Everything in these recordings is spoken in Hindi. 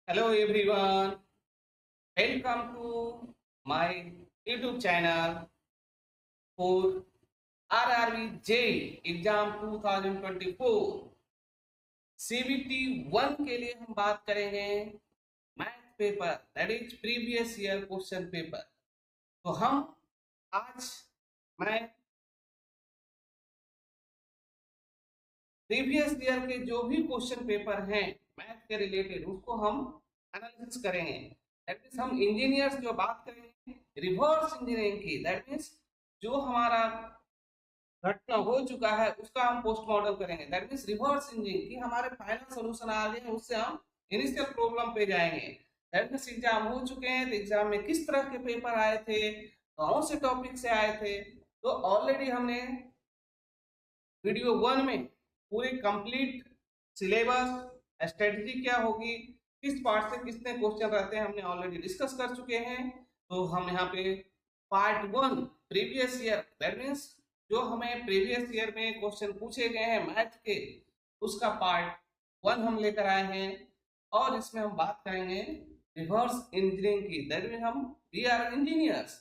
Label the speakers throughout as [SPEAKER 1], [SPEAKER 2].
[SPEAKER 1] Hello everyone, welcome to my YouTube channel for RRB JEE Exam 2024 CBT 1 के लिए हम बात करेंगे math paper that is previous year question paper. तो हम आज मैं प्रीवियस ईयर के जो भी क्वेश्चन पेपर हैं मैथ के रिलेटेड उसको हम एनालिसिस करेंगे। दैट मीन्स हम इंजीनियर्स जो बात करेंगे रिवर्स इंजीनियरिंग की, दैट मीन्स जो हमारा घटना हो चुका है उसका हम पोस्ट मॉडल करेंगे। दैट मीन्स रिवर्स इंजीनियरिंग की हमारे फाइनल सोल्यूशन आ गए उससे हम इनिशियल प्रॉब्लम पे जाएंगे। दैट मीन्स एग्जाम हो चुके हैं तो एग्जाम में किस तरह के पेपर आए थे, कौन से टॉपिक से आए थे। तो ऑलरेडी हमने वीडियो 1 में पूरे कंप्लीट सिलेबस स्ट्रेटजी क्या होगी, किस पार्ट से कितने क्वेश्चन रहते हैं हमने ऑलरेडी डिस्कस कर चुके हैं। तो हम यहाँ पे part 1 previous year that means जो हमें प्रीवियस ईयर में क्वेश्चन पूछे गए हैं मैथ के उसका पार्ट 1 हम लेकर आए हैं और इसमें हम बात करेंगे रिवर्स इंजीनियरिंग की। दैट मीन्स हम वी आर इंजीनियर्स।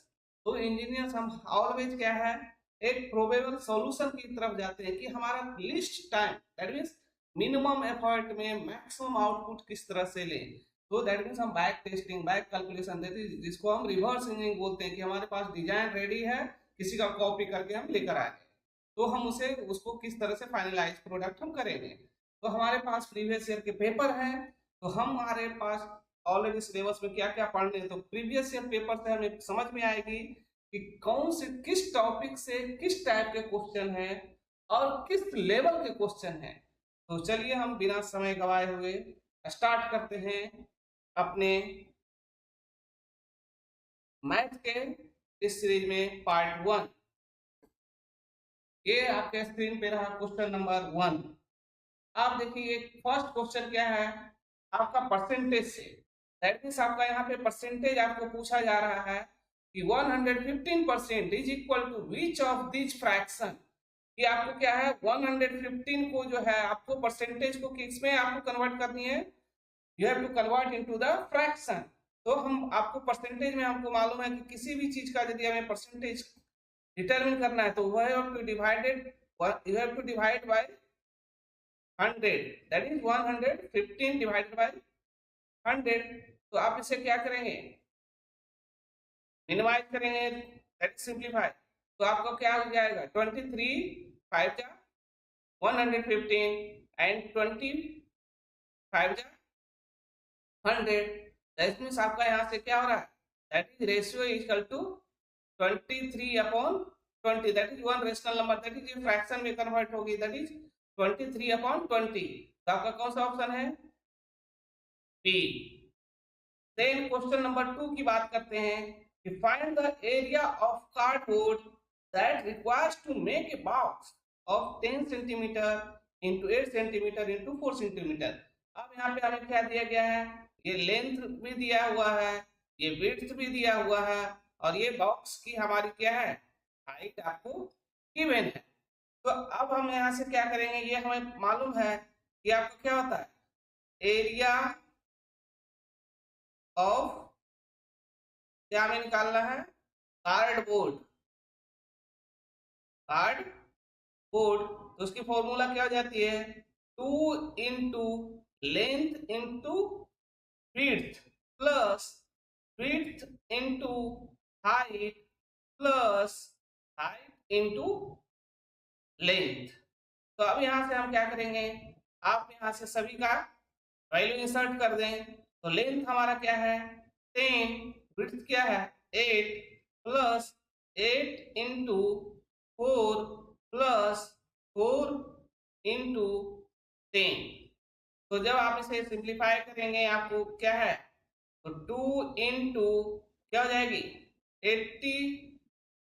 [SPEAKER 1] तो इंजीनियर्स हम ऑलवेज क्या है एक प्रोबेबल सॉल्यूशन की तरफ जाते हैं कि हमारा list time that means minimum effort में मैक्सिमम आउटपुट किस तरह से लें। तो दैट मीन्स हम बैक टेस्टिंग बैक कैलकुलेशन देते हैं जिसको हम रिवर्स इंजीनियरिंग बोलते हैं कि हमारे पास डिजाइन रेडी है, किसी का कॉपी करके हम लेकर आए तो हम उसे उसको किस तरह से फाइनलाइज प्रोडक्ट हम करेंगे। तो हमारे पास प्रीवियस ईयर के पेपर हैं तो हमारे पास ऑलरेडी सिलेबस में क्या क्या पढ़ने हैं। तो प्रीवियस ईयर पेपर से हमें समझ में आएगी कि कौन से किस टॉपिक से किस टाइप के क्वेश्चन हैं और किस लेवल के क्वेश्चन हैं। तो चलिए हम बिना समय गवाए हुए स्टार्ट करते हैं अपने मैथ के इस सीरीज में पार्ट 1। ये आपके स्क्रीन पे रहा क्वेश्चन नंबर 1। आप देखिए फर्स्ट क्वेश्चन क्या है आपका परसेंटेज से। दैट मीन्स आपका यहाँ पे परसेंटेज आपको पूछा जा रहा है कि 115% is equal to which of this fraction. कि आपको क्या है 115 को जो है आपको परसेंटेज को किसमें आपको कन्वर्ट करनी है, you have to convert into the fraction. तो हम आपको परसेंटेज में हमको मालूम है कि किसी भी चीज का यदि हमें परसेंटेज डिटरमिन करना है तो वह have to divided you have to divide by 100 that is 115 divided by 100। तो आप इसे क्या करेंगे मिनिमाइज करेंगे दैट इज सिंप्लीफाई। तो आपका क्या हो जाएगा 23 5 जा 115 एंड 20 5 जा 100। दैट मींस आपका यहाँ से क्या हो रहा है that is ratio is equal to 23/20 that is one rational number that is fraction में कन्वर्ट होगी दैट इज 23/20। तो आपका कौन सा ऑप्शन है बी। देन क्वेश्चन नंबर 2 की बात करते हैं कि find the area of cardboard that requires to make a box of 10 centimetre into 8 centimetre into 4 centimetre. अब यहाँ पे हमें क्या दिया गया है, ये लेंथ भी दिया हुआ है, ये विड्थ भी दिया हुआ है और ये बॉक्स की हमारी क्या है हाइट आपको गिवन है। तो अब हम यहाँ से क्या करेंगे, ये हमें मालूम है कि आपको क्या होता है एरिया ऑफ क्या हमें निकालना है कार्डबोर्ड। कार्डबोर्ड तो उसकी फॉर्मूला क्या हो जाती है 2 into length into width plus width into height plus height into length. तो अब यहाँ से हम क्या करेंगे, आप यहाँ से सभी का वैल्यू इंसर्ट कर दें। तो लेंथ हमारा क्या है 10, विड्थ क्या है 8 प्लस 8 इंटू 4 प्लस 4 इंटू 10। तो जब आप इसे सिंप्लीफाई करेंगे आपको क्या है तो 2 इंटू क्या हो जाएगी 80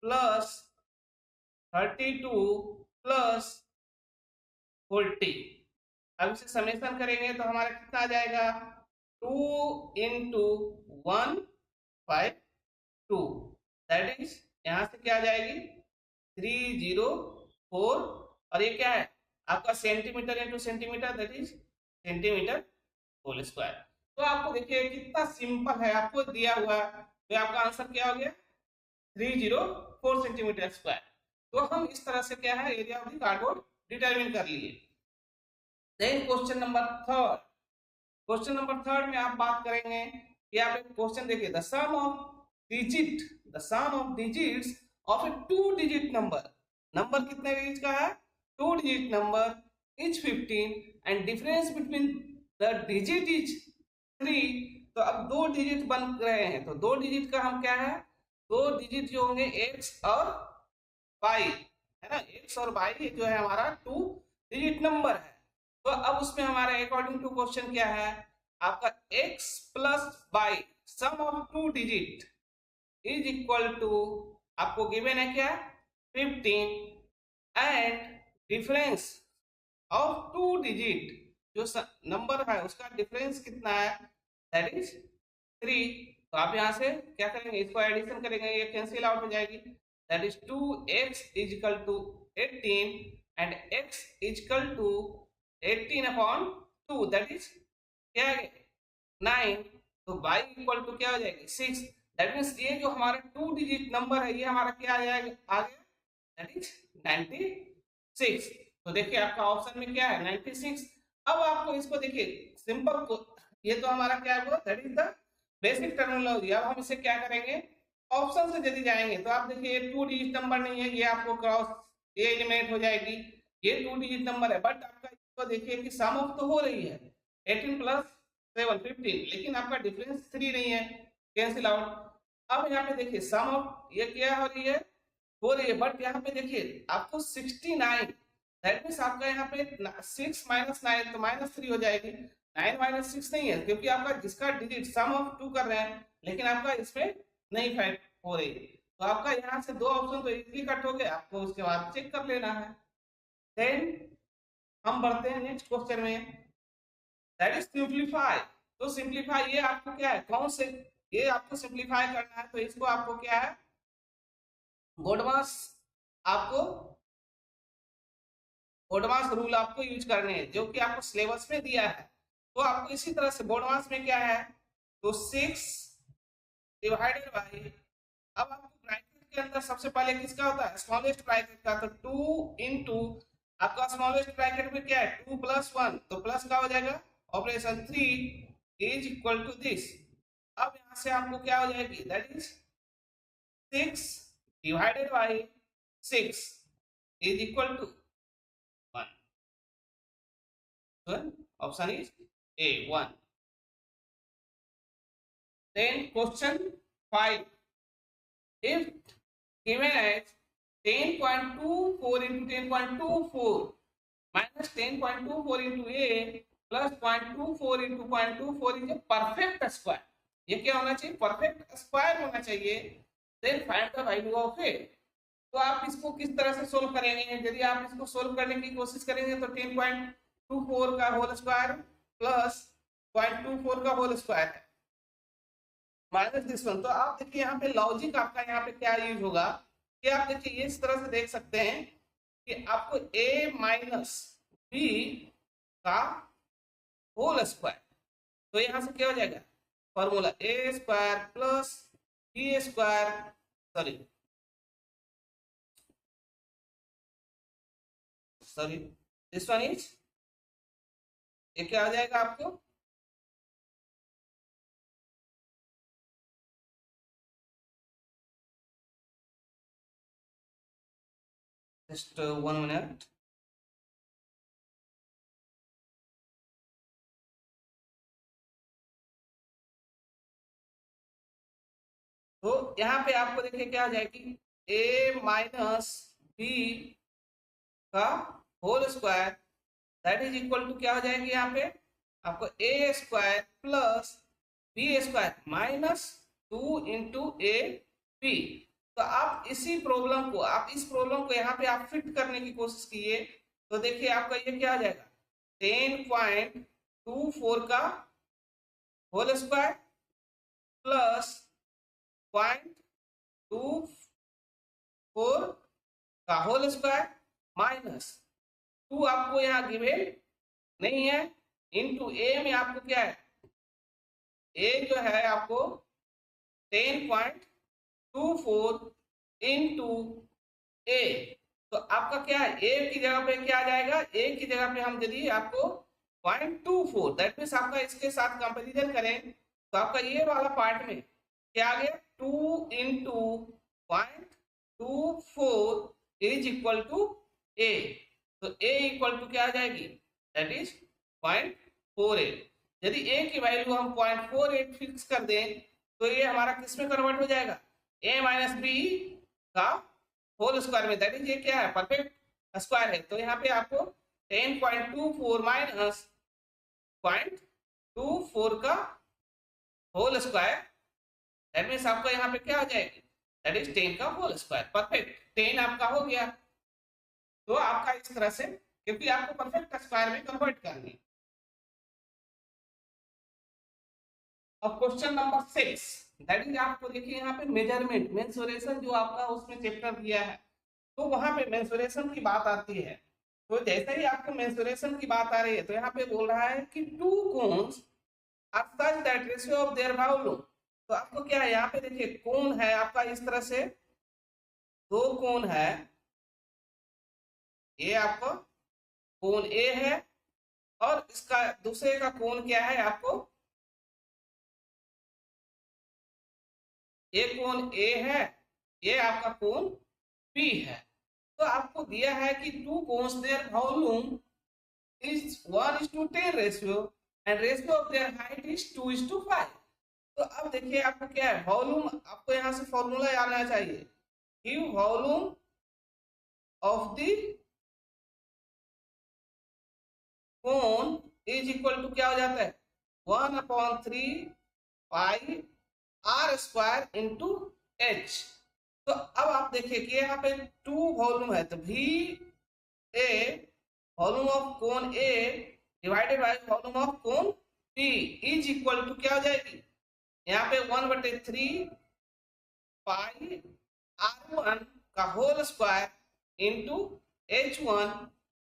[SPEAKER 1] प्लस 32 प्लस 40। अब इसे समेशन करेंगे तो हमारा कितना आ जाएगा 2 इंटू 152 दैट इज यहाँ से क्या आ जाएगी 304 और ये क्या है आपका centimetre into centimetre that is centimetre whole square. तो तो आपको देखिए कितना सिंपल है, आपको दिया हुआ है, तो आपका आंसर क्या हो गया 304 सेंटीमीटर स्क्वायर। तो हम इस तरह से क्या है area of the cardboard determine कर लिए। Then question number third, question number third में आप बात करेंगे कि आप एक क्वेश्चन देखिए, the sum of digit, the sum of digits of a 2 digit number, number कितने डिजिट का है 2 digit number is 15 and difference between the digit is 3। तो अब 2 डिजिट बन रहे हैं, तो 2 डिजिट का हम क्या है 2 डिजिट जो होंगे x और y है ना, x और y जो है हमारा 2 डिजिट नंबर है। तो अब उसमें हमारा अकॉर्डिंग टू क्वेश्चन क्या है आपका x plus y sum of 2 digit is equal to, आपको गिवन है क्या 15 एंड डिफरेंस ऑफ 2 डिजिट जो नंबर है उसका डिफरेंस कितना है दैट इज 3। तो आप यहाँ से क्या करेंगे इसको एडिशन करेंगे, ये कैंसिल आउट हो जाएगी, that is 2x is equal to 18 and x is equal to 18 upon 2 that is क्या है 9। तो y इक्वल टू क्या हो जाएगी 6, दैट मीन्स ये जो हमारा 2 डिजिट नंबर है ये हमारा क्या आ जाएगा आ गया दैट इज 96। तो देखिए आपका ऑप्शन में क्या है 96। अब आपको इसको देखिए सिंपल को, ये तो हमारा क्या है that is the basic terminology. अब हम इसे क्या करेंगे ऑप्शन से यदि जाएंगे तो आप देखिए 2 डिजिट नंबर नहीं है, ये आपको क्रॉस ये एलिमिनेट हो जाएगी, ये 2 डिजिट नंबर है, बट आपका इसको देखिए कि सम ऑफ तो हो रही है 18 प्लस 7 15, लेकिन आपका डिफरेंस 3 नहीं है, कैंसिल आउट। अब यहाँ पे देखिए सम ऑफ ये क्या हो रही है बट यहाँ पे देखिए आपको 69, दैट मीन्स आपका यहाँ पे 6 माइनस 9 तो -3 हो जाएगी, 9 माइनस 6 नहीं है क्योंकि आपका जिसका डिजिट सम ऑफ 2 कर रहे हैं लेकिन आपका इसमें नहीं फैक्ट हो रही है। तो आपका यहाँ से 2 ऑप्शन तो इजीली कट हो गए, आपको उसके बाद चेक कर लेना है। देन हम बढ़ते हैं नेक्स्ट क्वेश्चन में, दैट इज सिंप्लीफाई। तो सिंप्लीफाई ये आपको क्या है कौन से, ये आपको सिंप्लीफाई करना है, तो इसको आपको क्या है आपको बोडमास रूल आपको यूज करने हैं जो कि आपको सिलेबस में दिया है। तो आपको इसी तरह से बोडमास में क्या है तो 6 डिवाइडेड बाई, अब आपको ब्रैकेट के अंदर सबसे पहले किसका होता है स्मॉलेस्ट ब्रैकेट का, तो 2 इंटू आपका स्मॉलेस्ट ब्रैकेट में क्या है 2 प्लस 1 तो प्लस का हो जाएगा operation 3 is equal to this. अब यहाँ से आपको क्या हो जाएगी that is 6 divided by 6 is equal to 1। So option is A1. Then question 5. If given as 10.24 into 10.24 minus 10.24 into A plus 0.24 into 0.24 is a perfect square. ये क्या होना चाहिए परफेक्ट स्क्वायर होना चाहिए। Then find the value of A. तो आप इसको किस तरह से सोल्व करेंगे, यदि आप इसको सोल्व करने की कोशिश करेंगे तो 10.24 का होल स्क्वायर प्लस 0.24 का होल स्क्वायर है माइनस दिस वन। तो आप देखिए यहाँ पे लॉजिक आपका यहाँ पे क्या यूज होगा कि आप देखिए इस तरह से देख सकते हैं कि आपको a माइनस बी का होल स्क्वायर, तो यहाँ से क्या हो जाएगा formula a square plus B square sorry this one is, ये क्या आ जाएगा आपको जस्ट 1 मिनट। तो यहाँ पे आपको देखिए क्या आ जाएगी a माइनस बी का whole square that is equal to क्या हो जाएगी यहाँ पे आपको a square plus B square minus 2 into A B. तो आप इसी प्रॉब्लम को इस प्रॉब्लम को यहाँ पे आप फिट करने की कोशिश कीजिए, तो देखिए आपका ये क्या आ जाएगा 10.24 का होल स्क्वायर प्लस 0.24 का होल स्क्वायर माइनस 2 आपको यहाँ गिवन नहीं है इंटू ए में आपको क्या है ए जो है आपको 10.24 इंटू ए, तो आपका क्या है, ए की जगह पे क्या आ जाएगा, ए की जगह पे हम यदि आपको 0.24, दैट मीन्स आपका इसके साथ कंपेरिजन करें तो आपका ये वाला पार्ट में क्या आ गया, 2 इंटू 0.24 इज इक्वल टू ए, तो ए इक्वल टू क्या आ जाएगी, दैट इज 0.48। यदि ए की वैल्यू हम 0.48 फिक्स कर दें तो ये हमारा किस में कन्वर्ट हो जाएगा, ए माइनस बी का होल स्क्वायर में, दैट इज ये क्या है, परफेक्ट स्क्वायर है। तो यहाँ पे आपको 10.24 माइनस 0.24 का होल स्क्वायर, दैट मीन्स आपका यहाँ पे क्या आ जाएगी, दैट इज 10 का होल स्क्वायर, परफेक्ट 10 आपका हो गया। तो आपका इस तरह से, क्योंकि आपको परफेक्ट स्क्वायर में कन्वर्ट करनी। अब क्वेश्चन नंबर 6, दैट इज आपको देखिए यहाँ पे मेजरमेंट मेंसुरेशन जो आपका उसमें चैप्टर दिया है, तो वहां पे मेंसुरेशन की बात आती है। तो जैसे ही आपको मेंसुरेशन की बात आ रही है तो यहाँ पे बोल रहा है कि two cones are such that ratio of their volume, तो आपको क्या है, यहाँ पे देखिए कोन है आपका इस तरह से, दो कोन है, ये आपका कोन ए है और इसका दूसरे का कोन क्या है आपको, ये कोन ए है, ये आपका कोन बी है। तो आपको दिया है कि two cons there volume is 1:10 ratio and ratio of their height is 2:5। तो अब देखिए आपको क्या है, वॉल्यूम, आपको यहाँ से फॉर्मूला याद आना चाहिए कि volume of the cone is equal to क्या हो जाता है, 1/3 pi are square into h. तो अब आप देखिए कि यहाँ पे टू वॉल्यूम है, तो V A volume of cone A divided by volume of cone B is equal to क्या हो जाएगी, यहाँ पे 1/3 पाई r1 का whole square into h1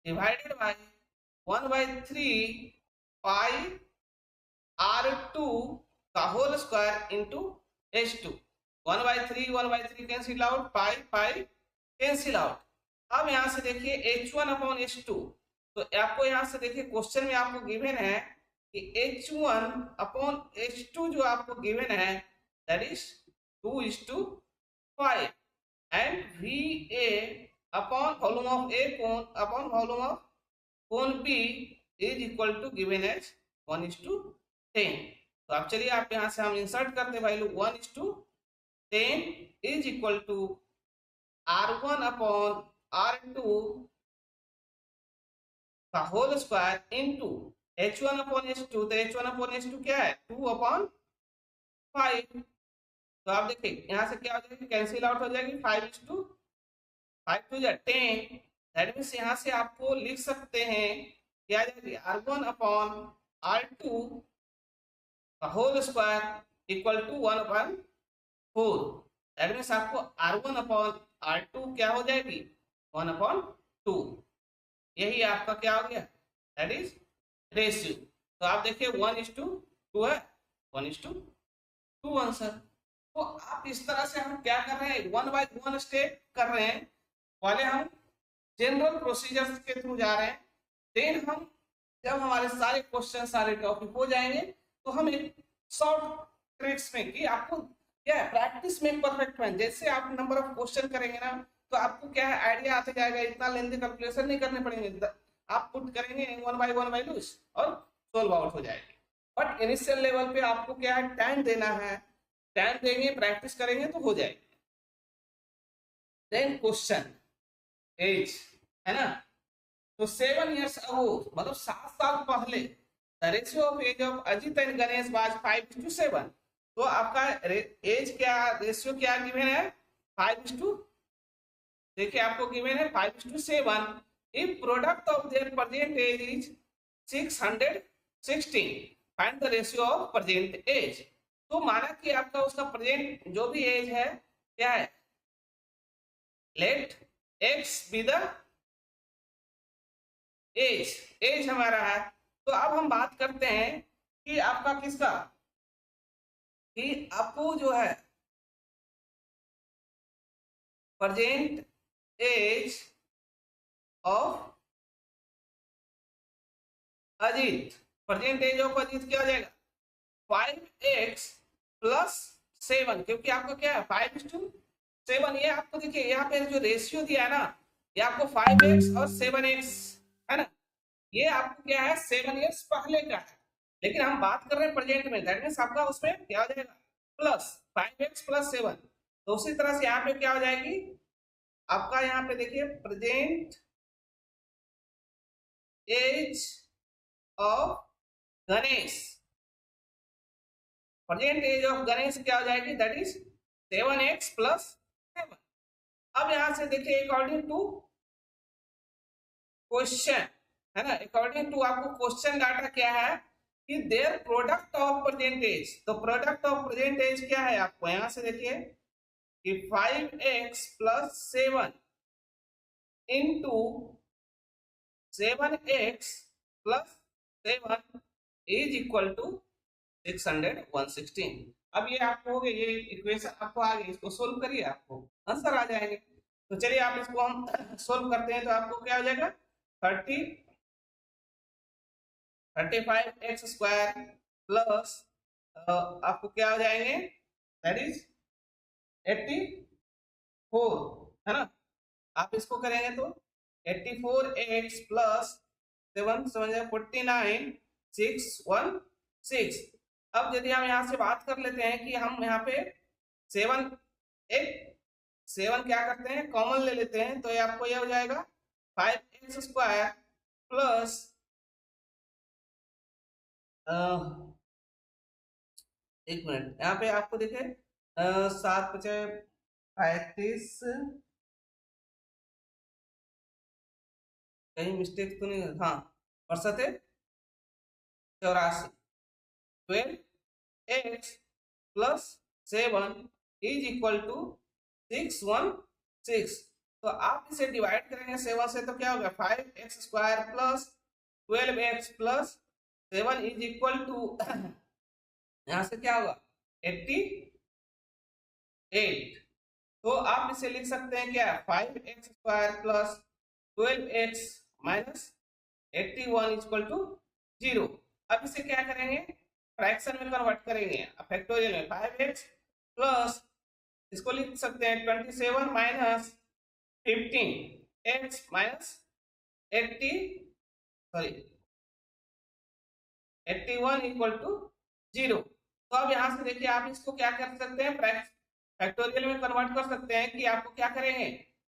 [SPEAKER 1] divided by 1/3 pi r2 का whole square into h2। 1/3 cancel out, pi pi cancel out. अब यहाँ से देखिए h1 अपॉन h2, तो आपको यहाँ से देखिए क्वेश्चन में आपको गिवन है कि h1 अपॉन h2 जो आपको गिवन है that is 2:5 and VA upon volume of a cone upon volume of cone B is equal to given as 1:10। तो अब चलिए आप यहाँ से हम इंसर्ट करते value 1:10 is equal to r1 upon r2 का whole square into h1 upon h2, तो h1 अपॉन h2 क्या है, 2/5। तो आप देखिए यहाँ से क्या हो जाएगी, कैंसिल आउट हो जाएगी, 5 टू 10, दैट मीन्स यहाँ से आपको लिख सकते हैं क्या आ जाएगी, r1 अपॉन r2 का whole square equal to 1/4, that means आपको r1 अपॉन r2 क्या हो जाएगी, 1/2। यही आपका क्या हो गया, दैट इज रेशियो। तो आप देखिए 1:2 है, 1:2 आंसर। तो आप इस तरह से हम क्या कर रहे हैं, 1 बाय 1 स्टेप कर रहे हैं। पहले हम जनरल प्रोसीजर्स के थ्रू जा रहे हैं, देन हम जब हमारे सारे क्वेश्चन सारे टॉपिक हो जाएंगे तो हम एक शॉर्ट ट्रिक्स में कि आपको क्या है, प्रैक्टिस में परफेक्ट मैन, जैसे आप नंबर ऑफ क्वेश्चन करेंगे ना तो आपको क्या है आइडिया आते जाएगा, इतना लेंथी कैलकुलेशन नहीं करने पड़ेंगे, आप पुट करेंगे 1 बाय 1 वैल्यूज और सोल्व आउट हो जाएगी। बट इनिशियल लेवल पे आपको क्या है, टाइम देना है, टाइम देंगे प्रैक्टिस करेंगे तो हो जाएगी। देन क्वेश्चन एज है ना, तो 7 years अगो मतलब 7 साल पहले the ratio of age of Ajit and Ganesh was 5:7। तो आपका एज क्या, रेशियो क्या गिवन है, 5:, देखिए आपको गिवन है 5:7 if product of their present age is 616 find the ratio of present age. तो माना कि आपका उसका प्रेजेंट जो भी एज है क्या है, let x be the age, age हमारा है। तो अब हम बात करते हैं कि आपका किसका कि आपको जो है present age of Ajit, present age of Ajit क्या हो जाएगा 5x प्लस 7, क्योंकि आपको क्या है 5:7। ये आपको देखिए यहाँ पे जो रेशियो दिया है ना, ये आपको 5x और 7x है ना, ये आपको क्या है 7 ईयर्स पहले का है, लेकिन हम बात कर रहे हैं प्रेजेंट में, दैट मीन्स आपका उसमें क्या हो जाएगा प्लस 5x प्लस 7। तो उसी तरह से यहाँ पे क्या हो जाएगी आपका, यहाँ पे देखिए present age of Ganesh, present age of Ganesh क्या हो जाएगी दैट इज 7x प्लस 7। अब यहां से देखिए अकॉर्डिंग टू क्वेश्चन है ना, अकॉर्डिंग टू आपको क्वेश्चन डाटा क्या है कि their product of present age, तो प्रोडक्ट ऑफ प्रेजेंट एज क्या है आपको यहां से देखिए कि 5x plus 7 into 7x plus 7 is equal to 116। अब ये आपको हो गया, ये इक्वेशन आपको आ गई, इसको सोल्व करिए आपको आंसर आ जाएंगे। तो चलिए आप इसको हम सोल्व करते हैं, तो आपको क्या हो जाएगा 35x स्क्वायर प्लस आपको क्या हो जाएंगे दैट इज 84 है ना। आप इसको करेंगे तो 84x प्लस 7 49 616। अब यदि हम यहाँ से बात कर लेते हैं कि हम यहाँ पे 7 क्या करते हैं कॉमन ले लेते हैं, तो ये आपको ये हो जाएगा 5x स्क्वायर प्लस एक मिनट यहाँ पे आपको देखे 7×5 35, कहीं मिस्टेक तो नहीं, हाँ और 7×84 12x plus 7 is equal to 616। तो आप इसे डिवाइड करेंगे 7 से, तो क्या होगा 5x square plus 12x plus 7 is equal to यहाँ से क्या होगा 88। तो आप इसे लिख सकते हैं क्या 5x square plus 12x minus 81 equal to 0। अब इसे क्या करेंगे फ्रैक्शन में कन्वर्ट करेंगे, फैक्टोरियल में 5x प्लस इसको लिख सकते हैं 27 minus 15x minus 81 equal to 0। तो अब यहाँ से देखिए आप इसको क्या कर सकते हैं फैक्टोरियल में कन्वर्ट कर सकते हैं कि आपको क्या करेंगे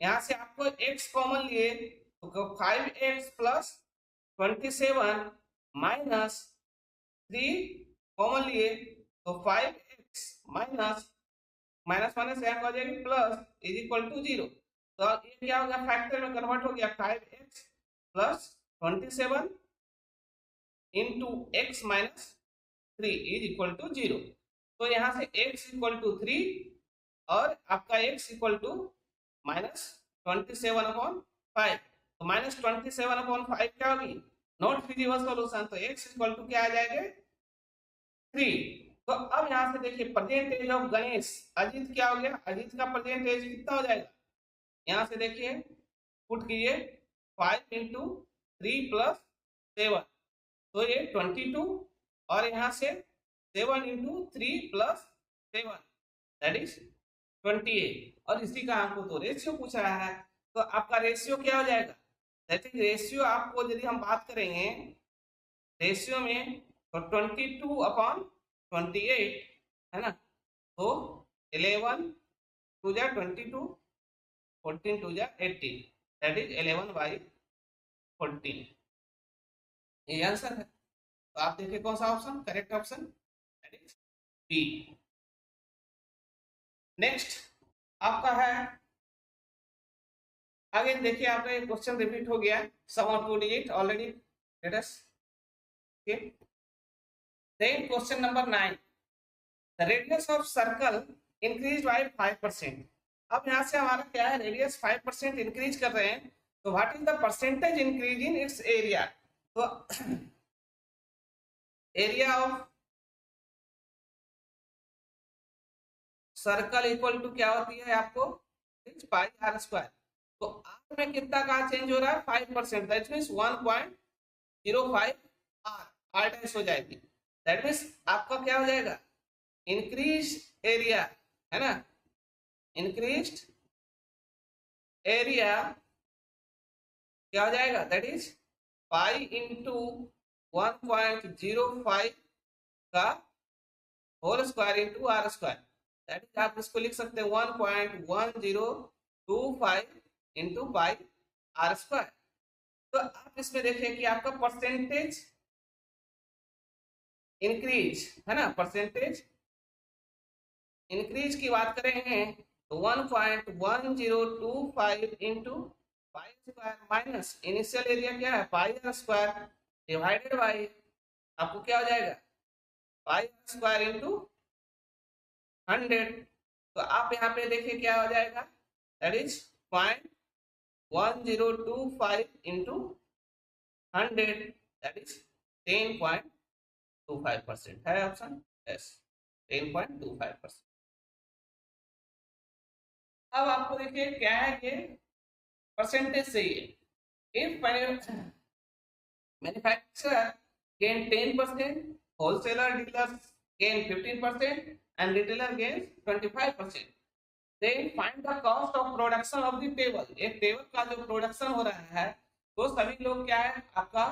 [SPEAKER 1] यहाँ से आपको x कॉमन लिए तो 5x प्लस 27 माइनस 3 कॉमन लिए तो 5x माइनस माइनस माइनस यहाँ हो जाएगी प्लस इज इक्वल टू 0। तो ये क्या हो गया फैक्टर में कन्वर्ट हो गया 5x plus 27 into x minus 3 is equal to 0। तो यहाँ से x इक्वल टू 3 और आपका x इक्वल टू माइनस 27/5, तो माइनस 27/5 क्या होगी नॉट फिजिबल सॉल्यूशन, तो x इक्वल टू क्या आ जाएगा 3। तो अब यहाँ से देखिए present age of Ganesh Ajit क्या हो गया, अजीत का प्रेजेंट एज कितना हो जाएगा, यहाँ से देखिए पुट कीजिए 5 इंटू 3 प्लस 7, तो ये 22 और यहाँ से 7 इंटू 3 प्लस 7 दैट इज 28। और इसी का आपको तो रेशियो पूछ रहा है, तो आपका रेशियो क्या हो जाएगा दैट इज रेशियो आपको यदि हम बात करेंगे रेशियो में तो 22/28 है ना, तो 11 2 जा 22 14 2 जा 18 दैट इज 11/14, ये आंसर है। तो आप देखिए कौन सा option correct option that is B. Next आपका है आगे देखिए आपका एक क्वेश्चन रिपीट हो गया sum of 2 digit already let us okay. Then question number 9 the radius of circle increase by 5%। अब यहाँ से हमारा क्या है रेडियस 5% इंक्रीज कर रहे हैं, तो what is the percentage increase in its area. तो area of circle equal to क्या होती है आपको, पाई आर स्क्वायर। तो आर में कितना का चेंज हो रहा है, 5%, that means 1.05 R, R dash हो जाएगी। दैट मीन्स आपका क्या हो जाएगा, इंक्रीज एरिया, है ना, इंक्रीज एरिया क्या हो जाएगा, दैट इज पाई इंटू 1.05 का whole square into r square. That is आप इसको लिख सकते हैं 1.1025 इंटू पाई आर स्क्वायर। तो आप इसमें देखिए कि आपका परसेंटेज इंक्रीज, है ना, परसेंटेज इंक्रीज की बात करेंगे तो 1.1025 into pi square minus initial area क्या है, पाई आर स्क्वायर, डिवाइडेड बाई आपको क्या हो जाएगा, पाई आर स्क्वायर इंटू 100। तो आप यहाँ पे देखिए क्या हो जाएगा, that is 0.1025 into 100, that is 10.25% है ऑप्शन यस, 10.25%। अब आपको देखिए क्या है, ये परसेंटेज से ही है। If manufacturer gain 10%, wholesaler dealers gain 15%, and retailer gains 25%. Then find the cost of production of the table. एक टेबल का जो प्रोडक्शन हो रहा है तो सभी लोग क्या है, आपका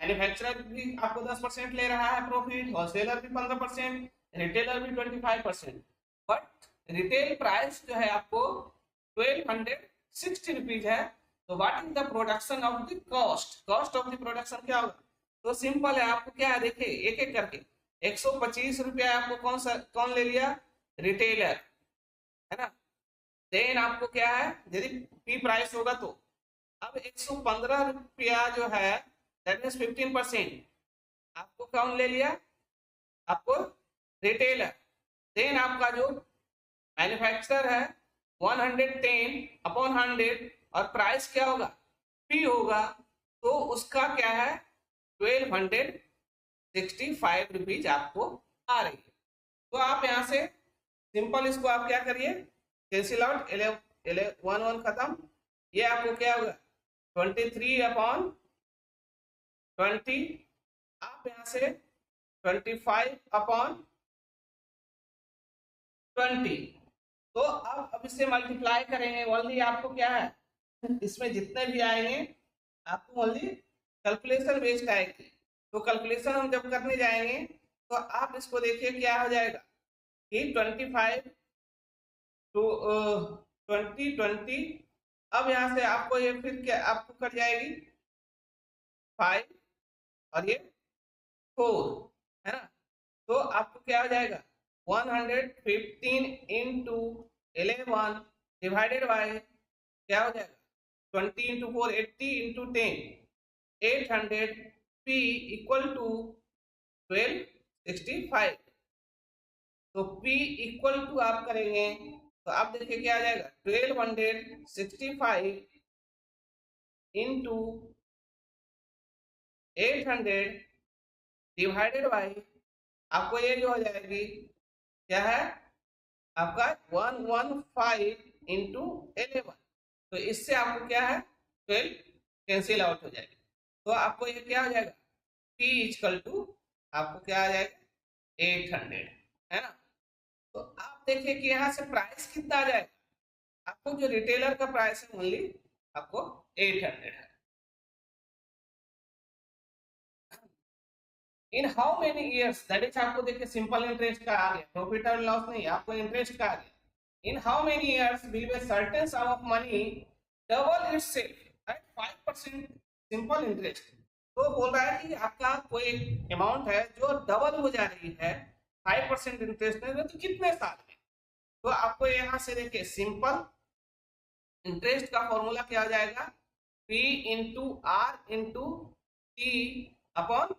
[SPEAKER 1] मैन्युफैक्चरर भी आपको 10% ले रहा है प्रॉफिट, होलसेलर भी 15%, रिटेलर भी 25%। बट रिटेल प्राइस जो है आपको 1260 रुपीज है। तो what is the production of the cost, cost of the production क्या होगा, तो सिंपल है, आपको क्या है देखिए एक एक करके 125 रुपया आपको कौन ले लिया, रिटेलर, है ना। देन आपको क्या है, यदि पी प्राइस होगा तो अब 115 रुपया जो है दैट मीन्स 15% आपको कौन ले लिया, आपको रिटेलर। देन आपका जो मैन्युफैक्चरर है 110 अपॉन 100 और प्राइस क्या होगा, पी होगा, तो उसका क्या है 1265 रुपीज आपको आ रही है। तो आप यहाँ से सिंपल इसको आप क्या करिए, कैंसिल आउट, 1 खत्म, ये आपको क्या होगा 23 अपॉन 20, आप यहाँ से 25 अपॉन 20। तो अब इससे मल्टीप्लाई करेंगे, ओनली आपको क्या है इसमें जितने भी आएंगे आपको ओनली कैलकुलेशन बेस्ड आएगी। तो कैलकुलेशन हम जब करने जाएंगे तो आप इसको देखिए क्या हो जाएगा कि 25 टू 20 अब यहाँ से आपको ये फिर क्या आपको कट जाएगी 5 और ये 4, है ना। तो आपको क्या हो जाएगा 115 इंटू 11 डिवाइडेड बाय क्या हो जाएगा 20 into 4 80 into 10 800 P equal to 1265। तो P इक्वल टू आप करेंगे तो आप देखिए क्या आ जाएगा 1265 इंटू 800 डिवाइडेड बाई आपको ये जो हो जाएगी क्या है आपका 115 इंटू 11। तो इससे आपको क्या है 12 कैंसिल आउट हो जाएगा। तो आपको ये क्या हो जाएगा P इक्वल टू आपको क्या आ जाएगा 800, है ना। तो आप देखिए कि यहाँ से प्राइस कितना आ जाएगा, आपको जो रिटेलर का प्राइस है ओनली आपको 800 है। In how many years, that is आपको देखिए सिंपल इंटरेस्ट का आ गया, प्रॉफिट एंड लॉस नहीं, आपको इंटरेस्ट का आ गया। In how many years will be certain some of money double itself eight 5% simple interest. तो बोल रहा है कि आपका कोई अमाउंट है जो डबल हो जा रही है 5% इंटरेस्ट में, तो कितने साल में। तो आपको यहाँ से देखिए सिंपल इंटरेस्ट का फॉर्मूला क्या हो जाएगा P into r into t upon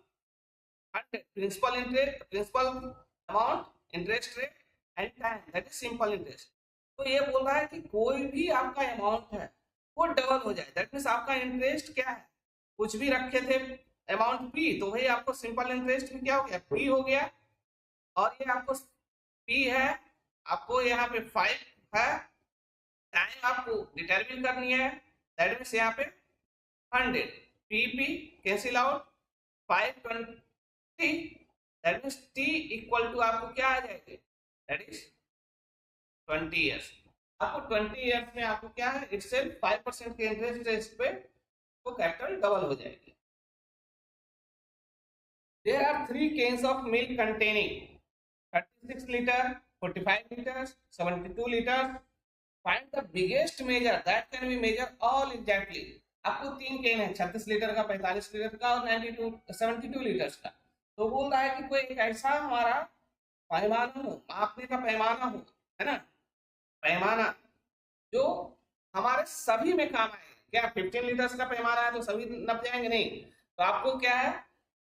[SPEAKER 1] 100, principal interest, principal amount, interest rate and time, that is simple interest. तो ये बोल रहा है कि कोई भी आपका अमाउंट है वो डबल हो जाए, दैट मीन्स आपका इंटरेस्ट क्या है, कुछ भी रखे थे अमाउंट P तो वही आपको सिंपल इंटरेस्ट भी क्या हो गया P हो गया, और ये आपको P है आपको यहाँ पे 5 है, टाइम आपको डिटरमिन करनी है, दैट मीन्स यहाँ पे 100, P cancel out, 520, that means t equal to आपको क्या आ जाएगी, दैट इज 20 ईयर्स। आपको 20 ईयर्स में आपको क्या है, इटसेल्फ 5% के इंटरेस्ट रेट पे वो कैपिटल डबल हो जाएगी। There are 3 cans of milk containing 36 liter, 45 liters, 72 liters. Find the biggest measure that can be measured all exactly. आपको 3 केन है, 36 लीटर का, 45 लीटर का और 72 लीटर्स का। तो बोल रहा है कि कोई एक ऐसा हमारा पैमाना हो, मापने का पैमाना हो, है ना, पैमाना जो हमारे सभी में काम आए। क्या 15 लीटर्स का पैमाना है तो सभी नप जाएंगे? नहीं। तो आपको क्या है,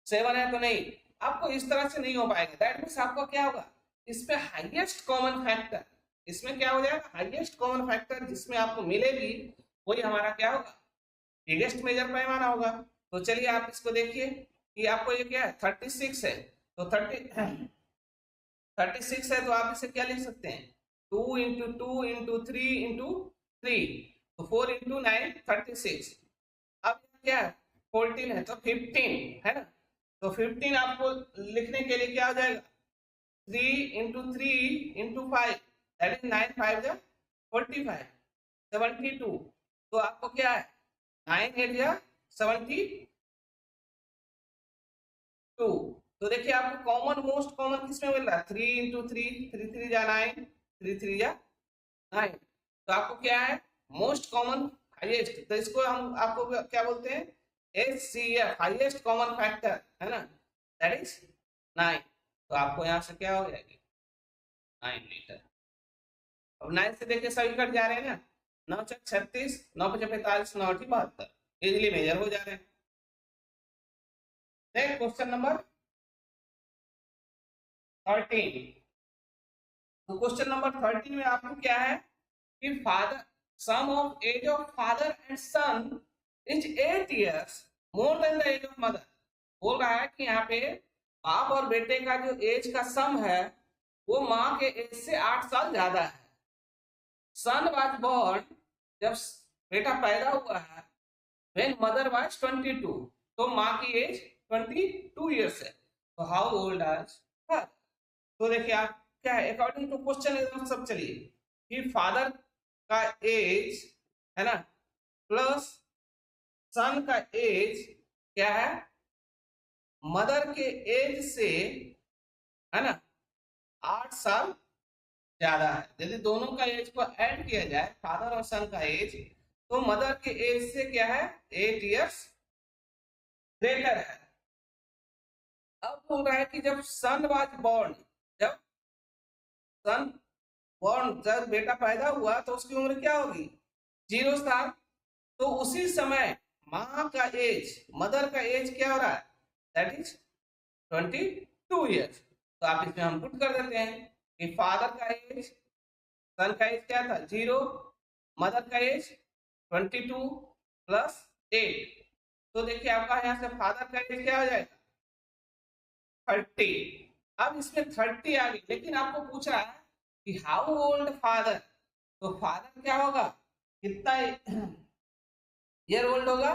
[SPEAKER 1] 7 है तो नहीं, आपको इस तरह से नहीं हो पाएगा। दैट मीन्स आपको क्या होगा, इसमें हाईएस्ट कॉमन फैक्टर, इसमें क्या हो जाएगा, हाईएस्ट कॉमन फैक्टर जिसमें आपको मिलेगी वही हमारा क्या होगा, बिगेस्ट मेजर पैमाना होगा। तो चलिए आप इसको देखिए कि आपको ये क्या है, 36 है, तो 36 है तो आप इसे क्या लिख सकते हैं, 2 इंटू 2 इंटू 3 इंटू 3, तो 4 इंटू 9 36। अब क्या है, 14 है तो 15 है ना, तो 15 आपको लिखने के लिए क्या हो जाएगा, 3 इंटू 3 इंटू 5, दैट इज 9 5 जा 45, 72। तो आपको क्या है, 9 8 जा 72। तो देखिए आपको कॉमन, मोस्ट कॉमन किसमें मिल रहा है, 3 इंटू 3, 3 3 जा 9, 3 3 जा 9। तो आपको क्या है, मोस्ट कॉमन हाईएस्ट, तो इसको हम आपको क्या बोलते हैं, HCF, हाईएस्ट कॉमन फैक्टर, है ना, दैट इज 9। तो आपको यहाँ से क्या हो जाएगी, 9 लीटर। अब 9 से देखिए सभी कट जा रहे हैं ना, 9 6 36, 9 5 45, 9 8 72, इजिली मेजर हो जा रहे हैं। Next question number 13। तो क्वेश्चन नंबर 13 में आपको क्या है कि father, sum of age of father and son is 8 years more than the age of mother. बोल रहा है कि यहाँ पे बाप और बेटे का जो एज का सम है वो माँ के एज से 8 साल ज्यादा है। सन वाज बोर्न, जब बेटा पैदा हुआ है, व्हेन मदर वाज 22, तो माँ की एज 22 years है। तो हाउ ओल्ड आज फादर। तो देखिए आप क्या है, अकॉर्डिंग टू क्वेश्चन एकदम सब चलिए कि फादर का एज है ना प्लस सन का एज क्या है, मदर के एज से, है ना, 8 साल ज्यादा है। यदि दोनों का एज को ऐड किया जाए, फादर और सन का एज, तो मदर के एज से क्या है, 8 years ग्रेटर है। अब बोल रहा है कि जब सन वाज बोर्न, जब सन बोर्न, जब बेटा पैदा हुआ तो उसकी उम्र क्या होगी, 0 साल। तो उसी समय माँ का एज, मदर का एज क्या हो रहा है, दैट इज 22 years। तो आप इसमें हम पुट कर देते हैं कि फादर का एज, सन का एज क्या था 0, मदर का एज 22 प्लस 8। तो देखिए आपका यहाँ से फादर का एज क्या हो जाएगा, 30। अब इसमें 30 आ गई, लेकिन आपको पूछ रहा है कि हाउ ओल्ड फादर। तो फादर क्या होगा, कितना ईयर ओल्ड होगा।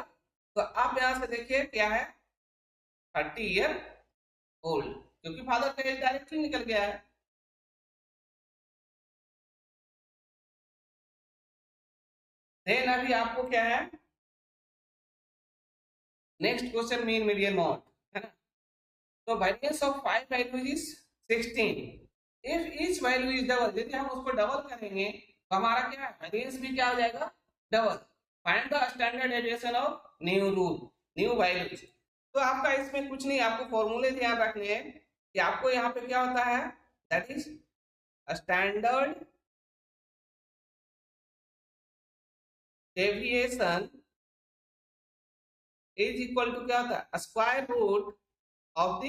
[SPEAKER 1] तो आप यहां से देखिए क्या है, 30 ईयर ओल्ड, क्योंकि फादर का एज डायरेक्टली निकल गया है। देन अभी आपको क्या है, next question mean median mode, है ना। तो variance of 5 values is 16 if each value is double. यदि हम उसको डबल करेंगे तो हमारा क्या है, वेरिएंस भी क्या हो जाएगा, double. Find the standard deviation of new rule, new values. तो आपका इसमें कुछ नहीं, आपको फॉर्मूले ध्यान रखने हैं कि आपको यहाँ पे क्या होता है, that is standard deviation is equal to क्या होता है, square root of the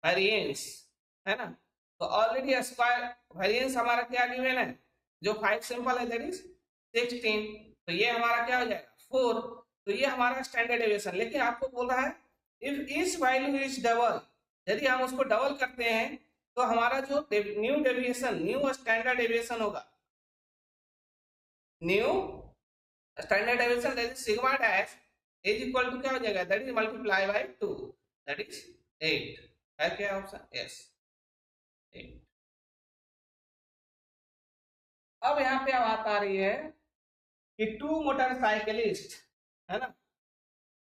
[SPEAKER 1] variance, है ना। तो ऑलरेडी स्क्वायर वेरिएंस हमारा क्या गिवन है, जो 5 सिंपल है, दैट इज 16। तो ये हमारा क्या हो जाएगा 4। तो ये हमारा स्टैंडर्ड डेविएशन। लेकिन आपको बोल रहा है इफ इस वैल्यू इज डबल, यदि हम उसको डबल करते हैं तो हमारा जो new deviation, new standard deviation होगा, new standard deviation that is sigma dash is equal to क्या हो जाएगा, that is multiply by 2, that is 8 है क्या ऑप्शन, यस 8। अब यहाँ पे बात आ रही है कि टू मोटरसाइकिलिस्ट है ना,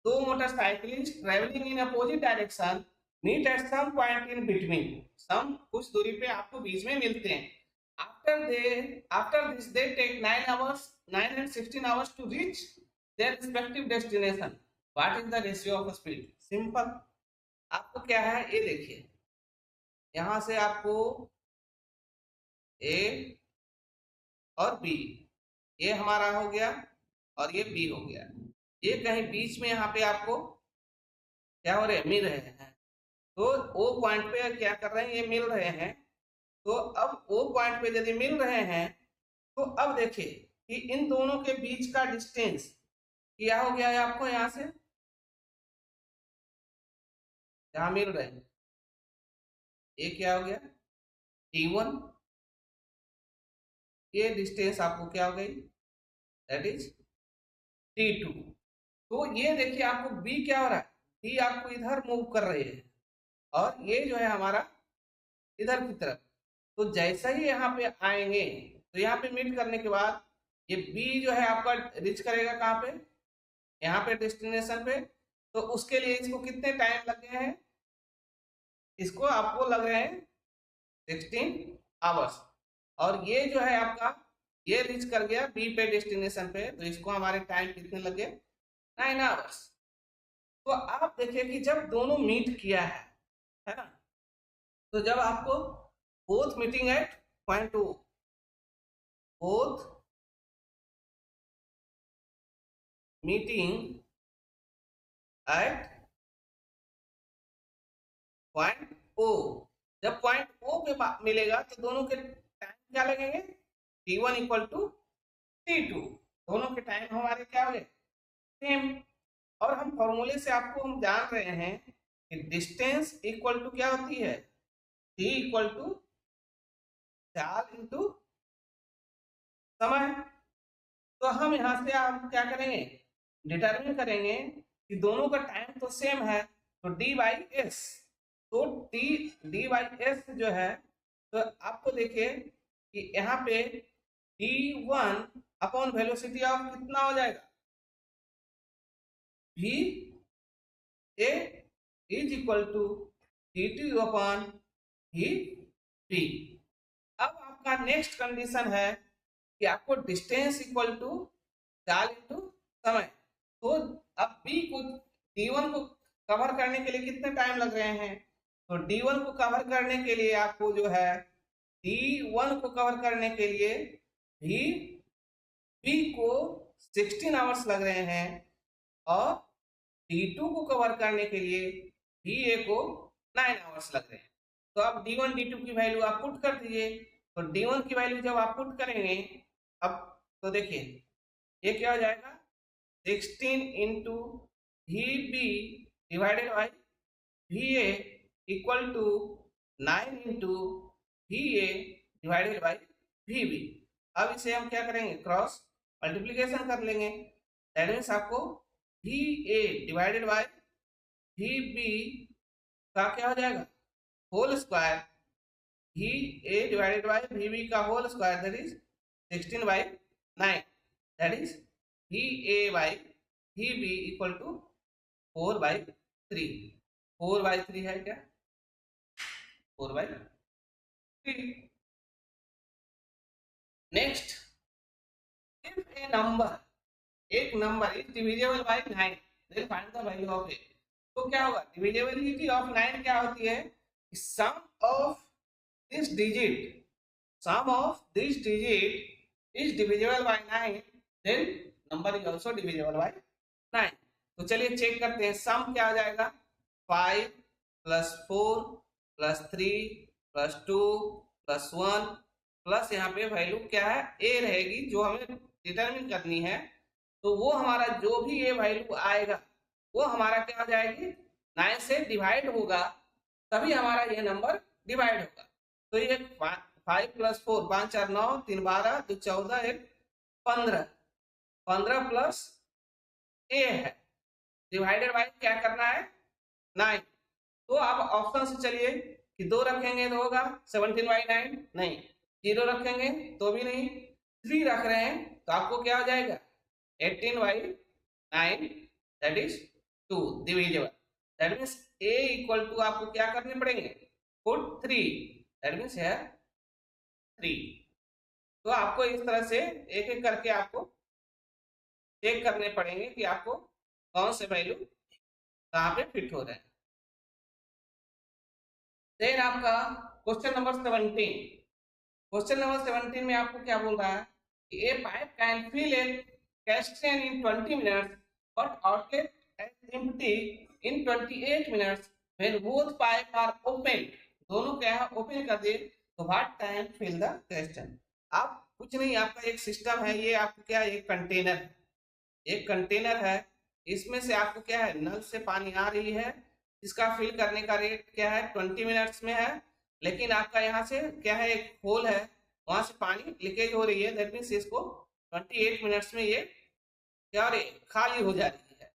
[SPEAKER 1] दो motorcyclist travelling in opposite direction meet at some point in between, some कुछ दूरी पे आपको बीच में मिलते हैं। After this they take 9 and 16 hours to reach their respective destination. What is the ratio of speed? Simple, आपको क्या है ये देखिए, यहां से आपको A और B, ये हमारा हो गया और ये B हो गया, ये कहीं बीच में यहाँ पे आपको क्या हो रहे हैं, मिल रहे हैं। तो O पॉइंट पे क्या कर रहे हैं, ये मिल रहे हैं। तो अब O पॉइंट पे यदि मिल रहे हैं तो अब देखिए कि इन दोनों के बीच का डिस्टेंस क्या हो गया है आपको, यहां से जहां मिल रहे हैं ये क्या हो गया T1, ये डिस्टेंस आपको क्या हो गई, दैट इज T2। तो ये देखिए आपको B क्या हो रहा है, B आपको इधर मूव कर रही है और ये जो है हमारा इधर की तरफ। तो जैसा ही यहाँ पे आएंगे तो यहाँ पे मीट करने के बाद ये B जो है आपका रीच करेगा कहाँ पे, यहाँ पे डेस्टिनेशन पे। तो उसके लिए इसको कितने टाइम लग गए हैं, इसको आपको लग रहे हैं 16 आवर्स। और ये जो है आपका ये रीच कर गया B पे डेस्टिनेशन पे, तो इसको हमारे टाइम कितने लगे, 9 आवर्स। तो आप देखिए कि जब दोनों मीट किया है ना, तो जब आपको both meeting at point 2, both meeting at point O, जब पॉइंट O पे मिलेगा तो दोनों के टाइम क्या लगेंगे, T1 इक्वल टू T2, दोनों के टाइम हमारे क्या हो गए सेम। और हम फॉर्मूले से आपको हम जान रहे हैं कि डिस्टेंस इक्वल टू क्या होती है, T इक्वल टू चाल इंटू समय। तो हम यहाँ से आप क्या करेंगे, डिटरमिन करेंगे कि दोनों का टाइम तो सेम है, तो डी बाई एस, तो डी बाई एस जो है, तो आपको देखिए कि यहाँ पे D1 अपॉन वेलोसिटी ऑफ कितना हो जाएगा, V A is equal to T2 upon V P। अब आपका नेक्स्ट कंडीशन है कि आपको डिस्टेंस इक्वल टू चाल इंटू समय। तो अब B को D1 को कवर करने के लिए कितने टाइम लग रहे हैं, तो D1 को कवर करने के लिए आपको जो है D1 को कवर करने के लिए B को 16 आवर्स लग रहे हैं और D2 को कवर करने के लिए VA को 9 आवर्स लग रहे हैं। तो अब D1 D2 की वैल्यू आप पुट कर दीजिए, तो D1 की वैल्यू जब आप पुट करेंगे अब तो देखिए ये क्या हो जाएगा, 16 into VB divided by VA equal to 9 into VA divided by VB। अब इसे हम क्या करेंगे, क्रॉस मल्टीप्लीकेशन कर लेंगे, दैट मीन्स आपको VA डिवाइडेड बाई VB का क्या हो जाएगा whole square, VA divided by VB का whole square that is 16 by 9, that is VA by VB equal to 4 by 3। 4 by 3 है क्या, 4 by 3। Next, if a number, एक नंबर is divisible by 9 then find the value of A. तो क्या होगा, डिविजिबिलिटी ऑफ 9 क्या होती है, sum of this digit, sum of this digit is divisible by 9 then number is also divisible by 9। तो चलिए चेक करते हैं, सम क्या आ जाएगा 5 plus 4 plus 3 plus 2 plus 1 plus यहाँ पे वैल्यू क्या है a रहेगी जो हमें डिटरमिन करनी है। तो वो हमारा जो भी a वैल्यू आएगा वो हमारा क्या हो जाएगी 9 से डिवाइड होगा, तभी हमारा ये नंबर डिवाइड होगा। तो ये 5 + 4 5 4 9 3 12 2 14 1 15 15 प्लस ए है डिवाइडेड बाय क्या करना है 9। तो आप ऑप्शन से चलिए कि 2 रखेंगे तो होगा 17/9 नहीं, 0 रखेंगे तो भी नहीं, 3 रख रहे हैं तो आपको क्या हो जाएगा 18/9 that is 2 divisible. That means a equal to आपको क्या करने पड़ेंगे पुट 3 दैट मीन्स है 3। तो आपको इस तरह से एक एक करके आपको चेक करने पड़ेंगे कि आपको कौन से वैल्यू कहाँ पे फिट हो रहे हैं। देन आपका क्वेश्चन नंबर 17। क्वेश्चन नंबर 17 में आपको क्या बोल रहा है कि a pipe can fill a cistern in 20 minutes but outlet is empty in 28 minutes when both pipe are open. दोनों क्या है ओपन कर दिए तो what time fill the cistern. आप कुछ नहीं, आपका एक सिस्टम है, ये आपको क्या है एक कंटेनर है, इसमें से आपको क्या है नल से पानी आ रही है, इसका फिल करने का रेट क्या है 20 मिनट्स में है, लेकिन आपका यहाँ से क्या है एक होल है, वहां से पानी लीकेज हो रही है, दैट मीन्स इसको 28 मिनट्स में ये क्या हो रही है खाली हो जा रही है।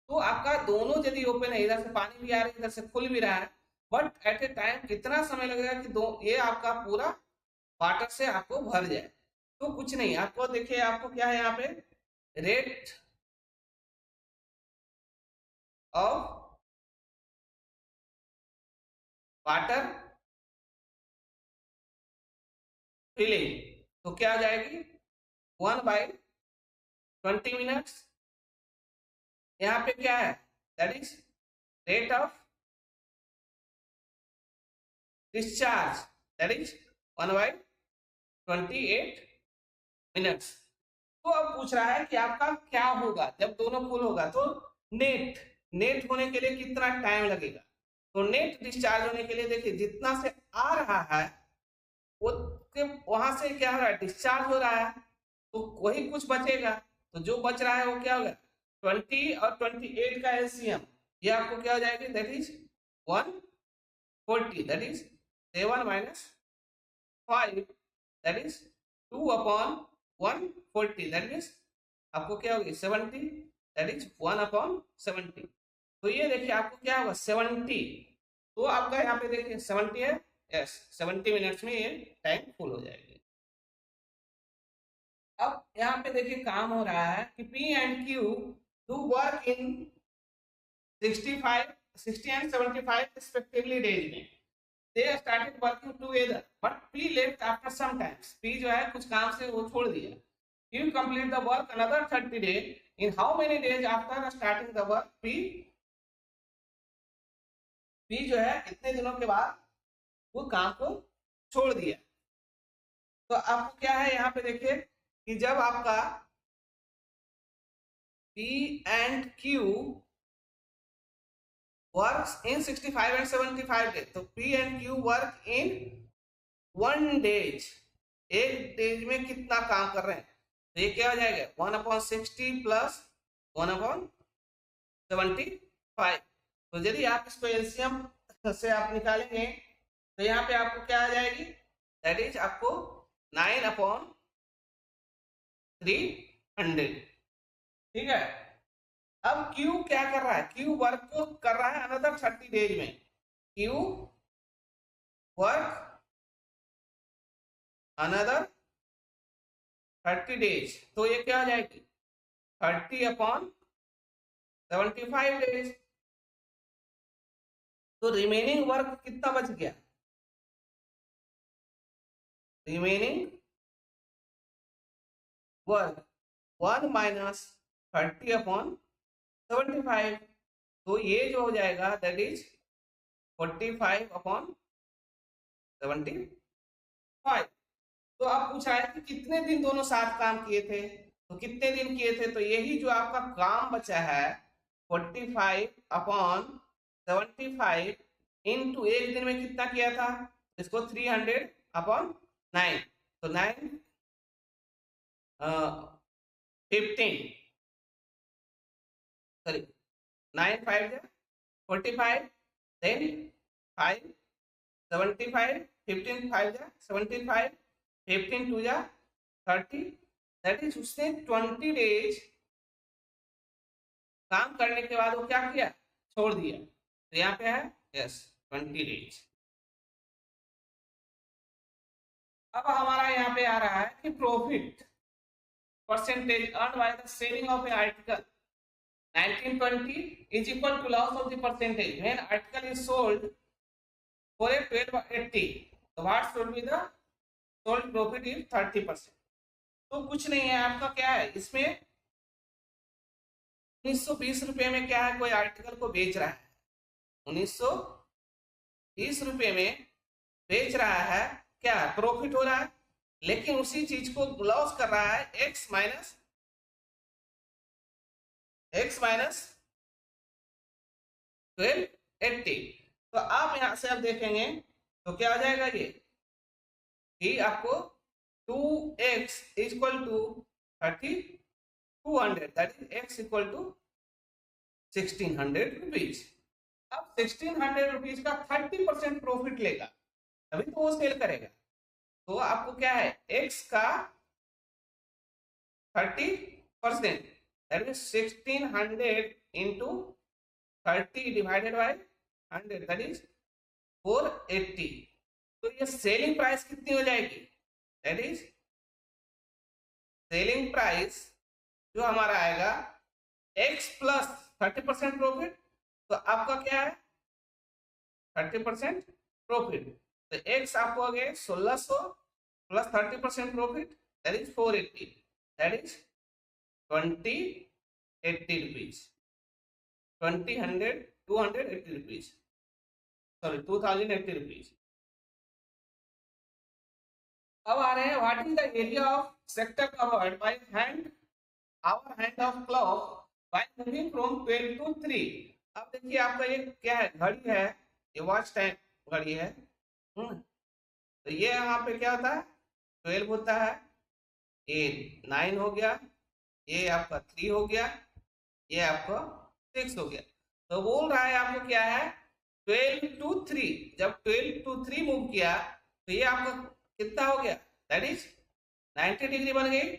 [SPEAKER 1] तो आपका दोनों यदि ओपन है, इधर से पानी भी आ रहा है इधर से खुल भी रहा है, बट एट ए टाइम कितना समय लगेगा कि दो ये आपका पूरा वाटर से आपको भर जाए। तो कुछ नहीं, आपको देखिए आपको क्या है यहाँ पे रेट ऑफ वाटर फिलिंग तो क्या हो जाएगी 1/20 मिनट्स। यहाँ पे क्या है that is rate of discharge that is 1/28 minutes. तो अब पूछ रहा है कि आपका क्या होगा जब दोनों फुल होगा, तो नेट नेट होने के लिए कितना टाइम लगेगा। तो नेट डिस्चार्ज होने के लिए देखिए जितना से आ रहा है वो वहां से क्या हो रहा है डिस्चार्ज हो रहा है, तो वही कुछ बचेगा, तो जो बच रहा है वो क्या होगा 20 और 28 का एलसीएम, ये आपको क्या हो जाएगी that is 140 that is 7 minus 5 that is 2/140 that means आपको क्या होगी 70 दैट इज 1/70। तो ये देखिए आपको क्या होगा 70, तो आपका यहाँ पे देखिए 70 है, यस 70 मिनट्स में ये टैंक फुल हो जाएगी। अब यहाँ पे देखिए काम हो रहा है कि P and Q do work in 65 60 and 75 respectively days में। They started working together but P left after some times. P जो है कुछ काम से वो छोड़ दिया। Q complete the work another 30 days. In how many days after starting the work P जो है कितने दिनों के बाद वो काम को छोड़ दिया। तो आपको क्या है यहाँ पे देखिए कि जब आपका P and Q works in 65 and 75 days, तो P and Q work in 1 days, एक डेज में कितना काम कर रहे हैं, तो ये क्या हो जाएगा 1/60 प्लस 1/75। तो यदि आप इसको एलसीएम से आप निकालेंगे तो यहाँ पे आपको क्या आ जाएगी दैट इज आपको 9/300। ठीक है, अब Q क्या कर रहा है, Q वर्क को कर रहा है अनदर 30 डेज में। Q वर्क अनदर 30 डेज, तो ये क्या हो जाएगी 30/75 डेज। तो रिमेनिंग वर्क कितना बच गया, रिमेनिंग वर्क 1 माइनस 30/75, तो ये जो हो जाएगा दैट इज 45/75। तो आप पूछ रहा है कि कितने दिन दोनों साथ काम किए थे, तो कितने दिन किए थे, तो यही जो आपका काम बचा है 45/75 इंटू एक दिन में कितना किया था, इसको 300/9, तो 15 सॉरी 9 5 45 देन 5 75, 15 5 जा 75, 15 2 जा 30, दैट इज उसने 20 डेज काम करने के बाद वो क्या किया, छोड़ दिया। तो यहाँ पे है यस 20 डेज। अब हमारा यहाँ पे आ रहा है कि profit percentage earn by the selling of A article 1920 is equal to loss of the percentage when article is sold for a 1280, so what should be the sold profit is 30%। तो कुछ नहीं है आपका, क्या है इसमें 1920 रुपए में क्या है, कोई आर्टिकल को बेच रहा है 1920 रुपए में बेच रहा है, क्या प्रॉफिट हो रहा है, लेकिन उसी चीज को लॉस कर रहा है x माइनस 1280। तो आप यहां से अब देखेंगे तो क्या हो जाएगा ये कि आपको 2x equal to 3200, that is x equal to 1600 rupees. अब 1600 रुपीज का 30% प्रॉफिट लेगा तभी तो वो सेल करेगा। तो आपको क्या है x का 30%, that means 1600 into 30 divided by 100, that is 480। तो ये सेलिंग प्राइस कितनी हो जाएगी, दैट इज सेलिंग प्राइस जो हमारा आएगा x प्लस 30% प्रॉफिट। तो आपका क्या है 30% प्रॉफिट, तो x आपको आ गया 1600 plus 30% profit, that is 480, that is 2080 rupees, 280 rupees, sorry 2080 rupees. अब आ रहे हैं what is the area of sector covered by hand hour hand of clock by moving from 12 to 3। अब देखिए आपका ये क्या है, घड़ी है, ये वॉच टाइम घड़ी है। तो ये यहाँ पे क्या होता है 12 होता है, ये 9 हो गया, ये आपका 3 हो गया, ये आपका 6 हो गया। तो बोल रहा है आपको क्या है 12 to 3, जब 12 to 3 मूव किया तो ये आपका कितना हो गया, दैट इज 90 डिग्री बन गई।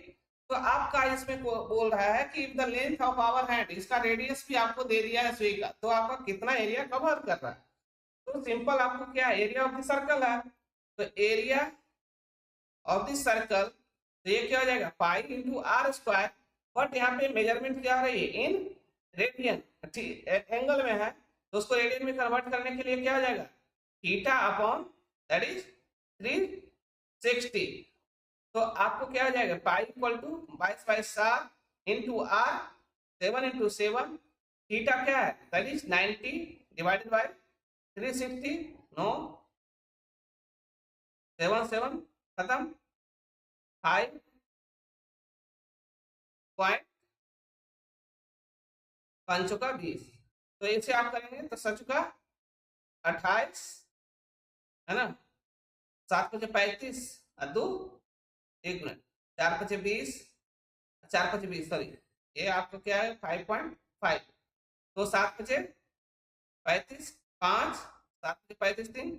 [SPEAKER 1] तो आपका इसमें बोल रहा है कि the length of hour hand, इसका रेडियस भी आपको दे दिया है सुई का, तो आपका कितना एरिया कवर कर रहा है। तो सिंपल आपको क्या एरिया ऑफ द सर्कल है, तो एरिया ऑफ द सर्कल, तो ये क्या हो जाएगा pi into r square, but यहाँ पे मेजरमेंट क्या आ रही है इन रेडियन, एंगल में है तो उसको रेडियन में कन्वर्ट करने के लिए क्या हो जाएगा थीटा अपॉन दैट इज 360। तो आपको क्या हो जाएगा pi equal to 22/7 into r 7 into 7, theta क्या है that is 90 divided by 360, no 7 7 खत्म 5 पॉइंट 5 का 20। तो इसे आप करेंगे तो 7 का 28 है ना, 7 5 35 और 2 1 मिनट 4 5 20, 4 5 20 सॉरी, ये आपको क्या है 5.5, तो 7 5 35 5 7 35 3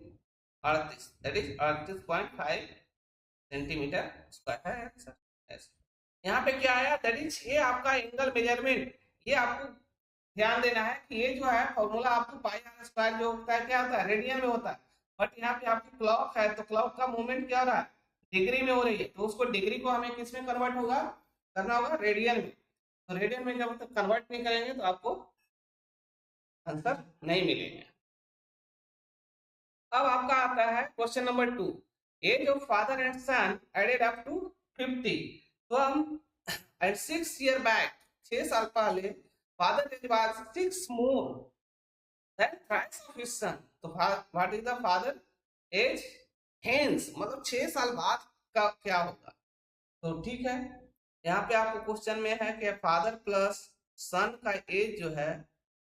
[SPEAKER 1] 38, दैट इज 38.5 सेंटीमीटर स्क्वायर है सर। यहाँ पे क्या आया दैट इज ये आपका एंगल मेजरमेंट, ये आपको ध्यान देना है कि ये जो है फॉर्मूला आपको पाई आर स्क्वायर जो होता है क्या होता है रेडियन में होता है, बट यहाँ पे आपकी क्लॉक है तो क्लॉक का मूवमेंट क्या हो रहा है डिग्री में हो रही है, तो उसको डिग्री को हमें किस में कन्वर्ट होगा करना होगा रेडियन में। तो रेडियन में जब तक कन्वर्ट नहीं करेंगे तो आपको आंसर नहीं मिलेंगे। अब आपका आता है question number 2, age of father and son added up to 50। तो हम एट 6 ईयर बैक 6 साल पहले father as was 6 more than thrice of his son, तो what is the father age hence, मतलब 6 साल बाद का क्या होगा। तो ठीक है यहाँ पे आपको क्वेश्चन में है कि फादर प्लस सन का एज जो है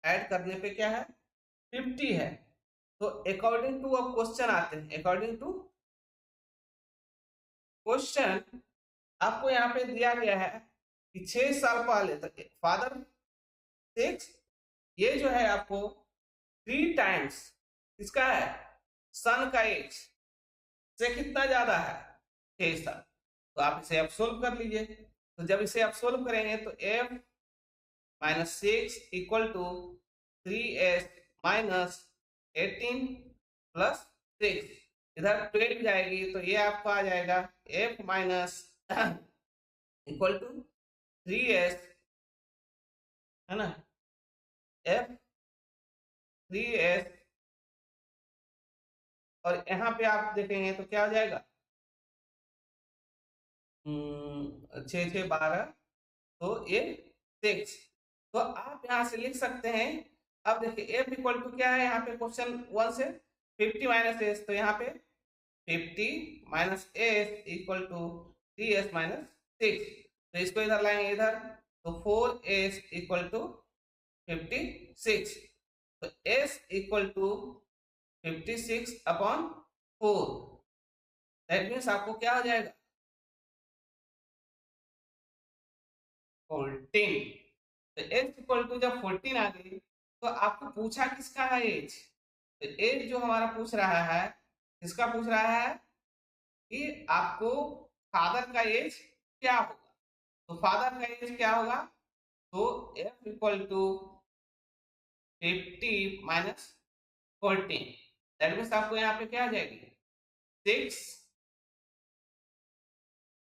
[SPEAKER 1] ऐड करने पे क्या है 50 है। तो अकॉर्डिंग टू अब क्वेश्चन आते हैं, अकॉर्डिंग टू क्वेश्चन आपको यहाँ पे दिया गया है कि 6 साल पहले तक फादर 6, ये जो है आपको 3 टाइम्स इसका है सन का एज से कितना ज्यादा है, 6 साल। तो आप इसे अब सोल्व कर लीजिए। तो जब इसे आप सोल्व करेंगे तो f minus 6 equal to 3s minus 18 plus 6, इधर 12 जाएगी तो ये आपका आ जाएगा f minus equal to 3s, है ना, f 3s, और यहाँ पे आप देखेंगे तो क्या हो जाएगा, 6 6 12, तो ये 6। तो आप यहाँ से लिख सकते हैं। अब देखिए f इक्वल टू क्या है, यहाँ पे क्वेश्चन 1 से 50 माइनस एस, तो यहाँ पे 50 minus s equal to 3s minus 6, तो इसको इधर लाएंगे इधर, तो 4s इक्वल टू 56, तो s equal to 56 upon 4, that means आपको क्या हो जाएगा 14। तो एज इक्वल टू जब 14 आ गई तो आपको पूछा किसका है एज, तो एज जो हमारा पूछ रहा है, किसका पूछ रहा है कि आपको फादर का एज क्या होगा। तो फादर का एज क्या होगा, तो f equal to 50 minus 14, that means आपको यहाँ पे क्या आ जाएगी 6,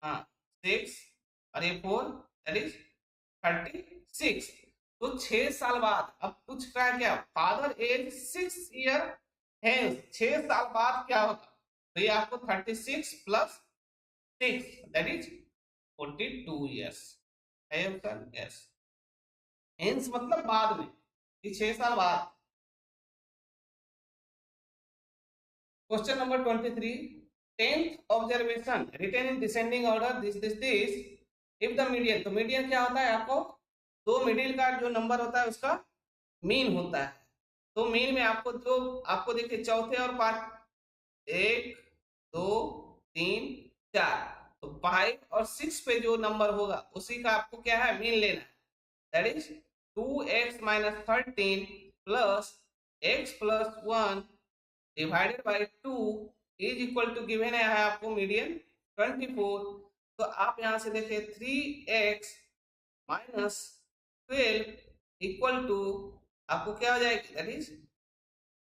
[SPEAKER 1] हाँ 6 और ये 4, दैट इज 36। तो 6 साल बाद अब पूछ रहा है क्या, फादर एज 6 ईयर है, 6 साल बाद क्या होगा, तो ये आपको 36 प्लस 6 दैट इज 42 ईयर्स है ऑप्शन यस। हेंस मतलब बाद में, कि 6 साल बाद। Question number 23, 10th observation written in descending order this if the median, तो मीडियन क्या होता है, आपको दो मिडिल का जो नंबर होता है उसका मीन होता है। तो मीन में आपको जो आपको देखिए चौथे और 5, 1 2 3 4, तो 5 और 6 पे जो नंबर होगा उसी का आपको क्या है मीन लेना है, that is 2x minus 13 plus x plus 1 divided by 2 is equal to given है आपको मीडियन 24। तो आप यहां से देखिए 3x माइनस 12 इक्वल टू आपको क्या हो जाएगी दैट इज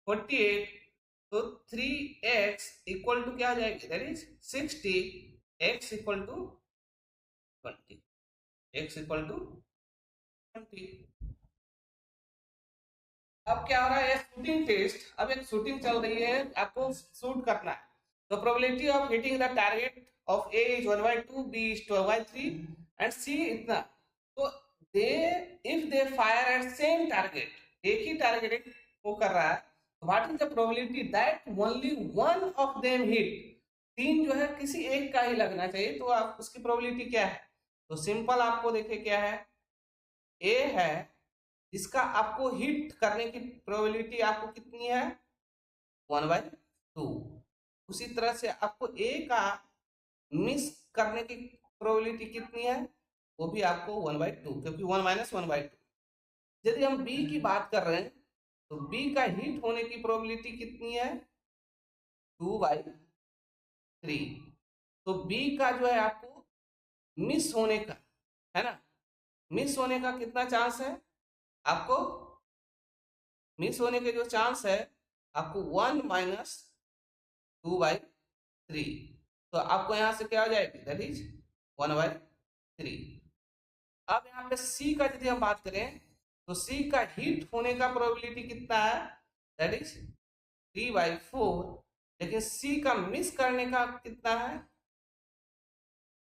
[SPEAKER 1] 48। तो 3x इक्वल टू क्या हो जाएगी that is 60, x equal to 20, x equal to 20। अब क्या हो रहा है शूटिंग टेस्ट, अब एक शूटिंग चल रही है, आपको शूट करना है। तो probability of hitting the target of A is 1/2, B is 2/3 and C इतना। तो they if they fire at same target, एक ही टारगेट वो कर रहा है, what is the probability that only one of them hit, तीन जो है किसी एक का ही लगना चाहिए, तो आप उसकी प्रोबेबिलिटी क्या है। तो सिंपल आपको देखिए क्या है, ए है इसका आपको हिट करने की प्रोबेबिलिटी आपको कितनी है 1/2, उसी तरह से आपको ए का मिस करने की प्रोबेबिलिटी कितनी है, वो भी आपको 1/2, क्योंकि 1 माइनस 1/2। यदि हम बी की बात कर रहे हैं तो बी का हिट होने की प्रोबेबिलिटी कितनी है 2/3। तो बी का जो है आपको मिस होने का, है ना, मिस होने का कितना चांस है, आपको मिस होने के जो चांस है आपको 1 माइनस 2/3, तो आपको यहां से क्या हो जाएगी दैट इज 1/3। अब यहाँ पे सी का यदि हम बात करें तो सी का हिट होने का प्रोबेबिलिटी कितना है दैट इज 3/4, लेकिन सी का मिस करने का कितना है,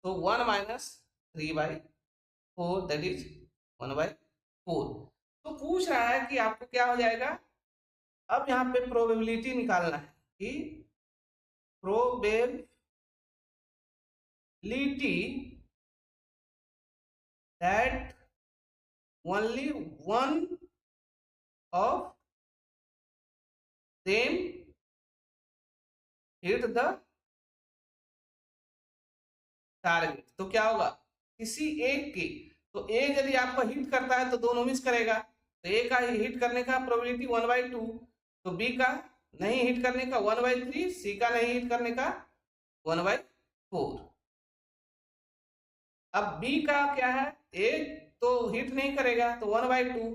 [SPEAKER 1] तो 1 माइनस 3/4 दैट इज 1/4। तो पूछ रहा है कि आपको क्या हो जाएगा, अब यहाँ पे प्रोबेबिलिटी निकालना है कि probability that only one of them hit the target. तो क्या होगा किसी एक की, तो ए यदि आपको हिट करता है तो दोनों मिस करेगा, तो ए का हिट करने का प्रोबेबिलिटी 1/2, तो बी का नहीं हिट करने का 1/3, सी का नहीं हिट करने का 1/4। अब बी का क्या है, ए तो हिट नहीं करेगा तो 1/2,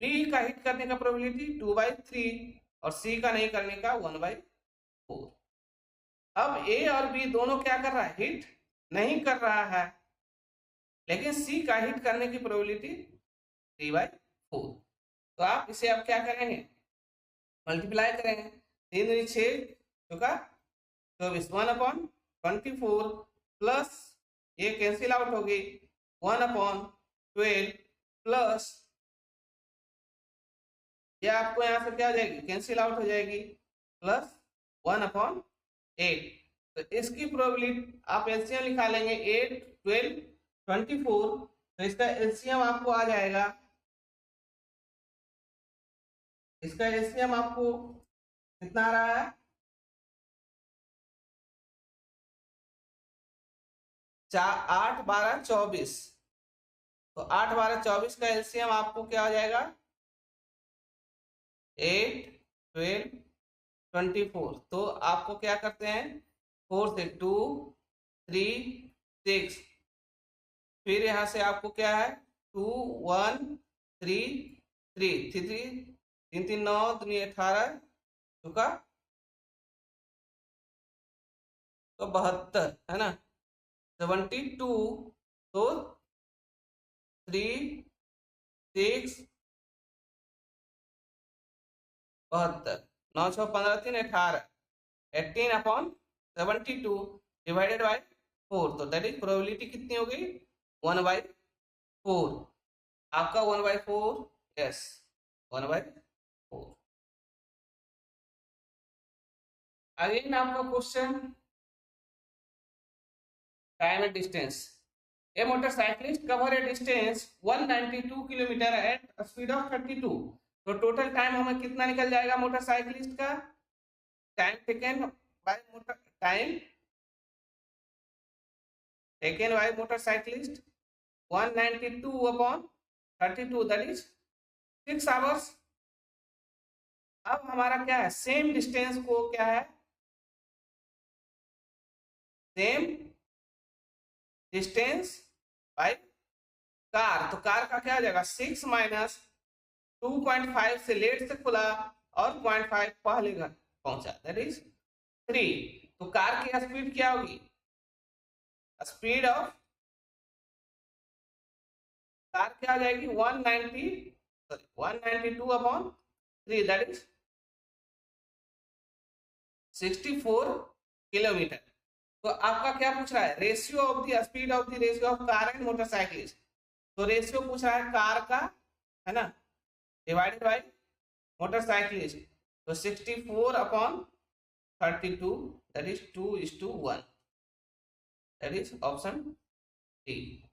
[SPEAKER 1] बी का हिट करने का प्रोबेबिलिटी 2/3 और सी का नहीं करने का 1/4। अब ए और बी दोनों क्या कर रहा है, हिट नहीं कर रहा है, लेकिन सी का हिट करने की प्रोबेबिलिटी 3/4। तो आप इसे अब क्या करेंगे, मल्टीप्लाई करेंगे, 3 दूनी 6 चौका 24, 1/24 प्लस ये कैंसिल आउट होगी 1/12 प्लस ये आपको यहाँ से क्या हो जाएगी, कैंसिल आउट हो जाएगी, प्लस 1/8। तो इसकी प्रोबेबिलिटी आप एलसीएम निकालेंगे 8, 12, 24, तो इसका एलसीएम आपको आ जाएगा, इसका एलसीएम आपको कितना आ रहा है, 8, 12, 24। तो 8, 12, 24 का एलसीएम आपको क्या हो जाएगा, 8, 12, 24। तो आपको क्या करते हैं, 4 से 2, 3, 6, फिर यहाँ से आपको क्या है 2, 1, 3, 3, 3, 3, 9, 3, 18 चुका तो 72 है ना, 72, तो 3, 6, 72, 9, 6, 15, 3, 18, 18/72 डिवाइडेड बाय 4। तो दैट इज प्रोबेबिलिटी कितनी हो गई, 1/4। आपका 1/4, यस 1/4। अगेन आपका question, time and distance. A motorcyclist cover a distance 192 kilometre at speed of 32। तो टोटल टाइम हमें कितना निकल जाएगा मोटरसाइकिलिस्ट का, time taken by motorcyclist 192/32 that is 6 hours. अब हमारा क्या है, सेम डिस्टेंस को क्या है, सेम डिस्टेंस बाय कार। तो कार का क्या हो जाएगा, 6 माइनस 2.5 से लेट से खुला और 0.5 पहले घर पहुंचा, दैट इज 3। तो कार की स्पीड क्या होगी, स्पीड ऑफ कार क्या हो जाएगी 192/3 दैट इज 64 किलोमीटर। तो आपका क्या पूछ रहा है, ratio of the speed of the ratio of car and motorcyclist. तो रेशियो पूछ रहा है कार का, है ना, डिवाइडेड बाय मोटरसाइकिलिस्ट। तो 64/32 that is 2:1, that is option D.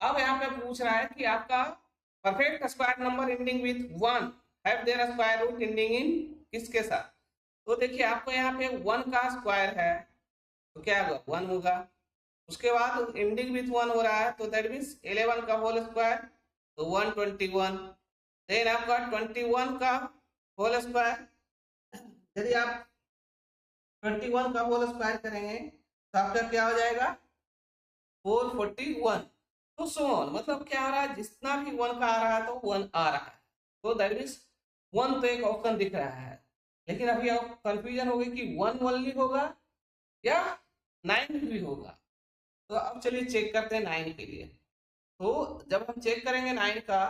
[SPEAKER 1] अब यहाँ पे पूछ रहा है कि आपका perfect square number ending with 1 have their square root ending in किसके साथ। तो देखिए आपको यहाँ पे 1 का स्क्वायर है तो क्या होगा 1 होगा, उसके बाद एंडिंग विथ 1 हो रहा है तो दैट मीन्स 11 का होल स्क्वायर तो 121। देन आपका 21 का होल स्क्वायर, यदि आप 21 का होल स्क्वायर करेंगे तो आपका क्या हो जाएगा 441। तो सोन मतलब क्या आ रहा है, जितना भी 1 का आ रहा है तो 1 आ रहा है, तो दैट मीन्स 1 तो एक ऑप्शन दिख रहा है। लेकिन अभी आप कंफ्यूजन हो गई कि 1 ओनली होगा या 9 भी होगा। तो अब चलिए चेक करते हैं 9 के लिए। तो जब हम चेक करेंगे 9 का,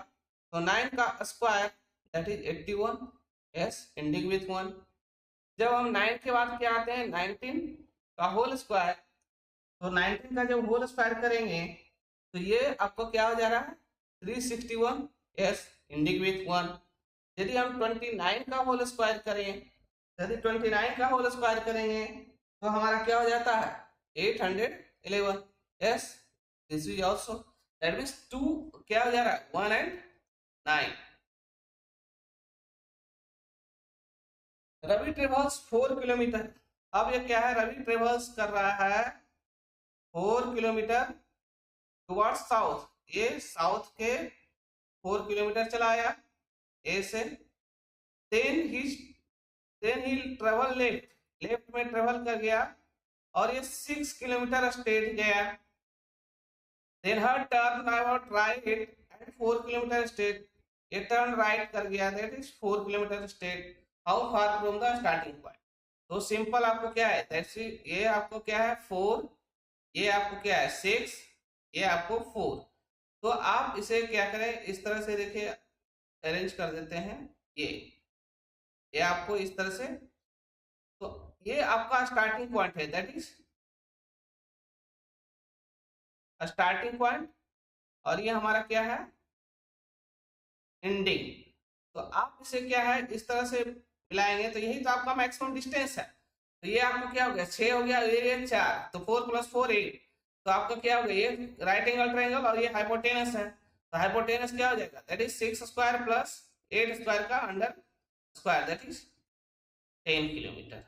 [SPEAKER 1] तो 9 का square that is 81, yes ending with 1। जब हम 9 के बाद क्या आते हैं 19 का होल स्क्वायर, तो 19 का जब होल स्क्वायर करेंगे तो ये आपको क्या हो जा रहा है 361, यस एंडिंग विथ 1। यदि हम 29 का होल स्क्वायर करें, यदि 29 का होल स्क्वायर करेंगे तो हमारा क्या हो जाता है 811, yes this is also that means 2 क्या हो जा रहा है 1 and 9। Ravi travels 4 kilometre. अब ये क्या है, रवि ट्रेवल्स कर रहा है 4 किलोमीटर टुवर्ड्स साउथ, ये साउथ के 4 किलोमीटर चला आया ए से, देन ही ट्रेवल लेफ्ट में ट्रेवल कर गया और ये 6 किलोमीटर स्ट्रेट गया। Then her turn about right at 4 kilometre straight, ये टर्न राइट कर गया, that is 4 kilometre straight. How far from the starting point? तो सिंपल आपको क्या है, दैट्स ये आपको क्या है 4, ये आपको क्या है 6, ये आपको 4। तो आप इसे क्या करें, इस तरह से देखिए अरेंज कर देते हैं, ये आपको इस तरह से, तो ये आपका स्टार्टिंग पॉइंट है, दैट इज स्टार्टिंग पॉइंट, और ये हमारा क्या है एंडिंग। तो आप इसे क्या है इस तरह से मिलाएंगे तो यही तो आपका मैक्सिमम डिस्टेंस है। तो ये आपको क्या हो गया 6 हो गया, ये 4, तो 4 + 4 8। तो आपका क्या हो गया, ये राइट एंगल ट्रायंगल और ये हाइपोटेनस है, तो हाइपोटेनस क्या हो जाएगा, that is 6 square plus 8 square का under square, that is 10 kilometre.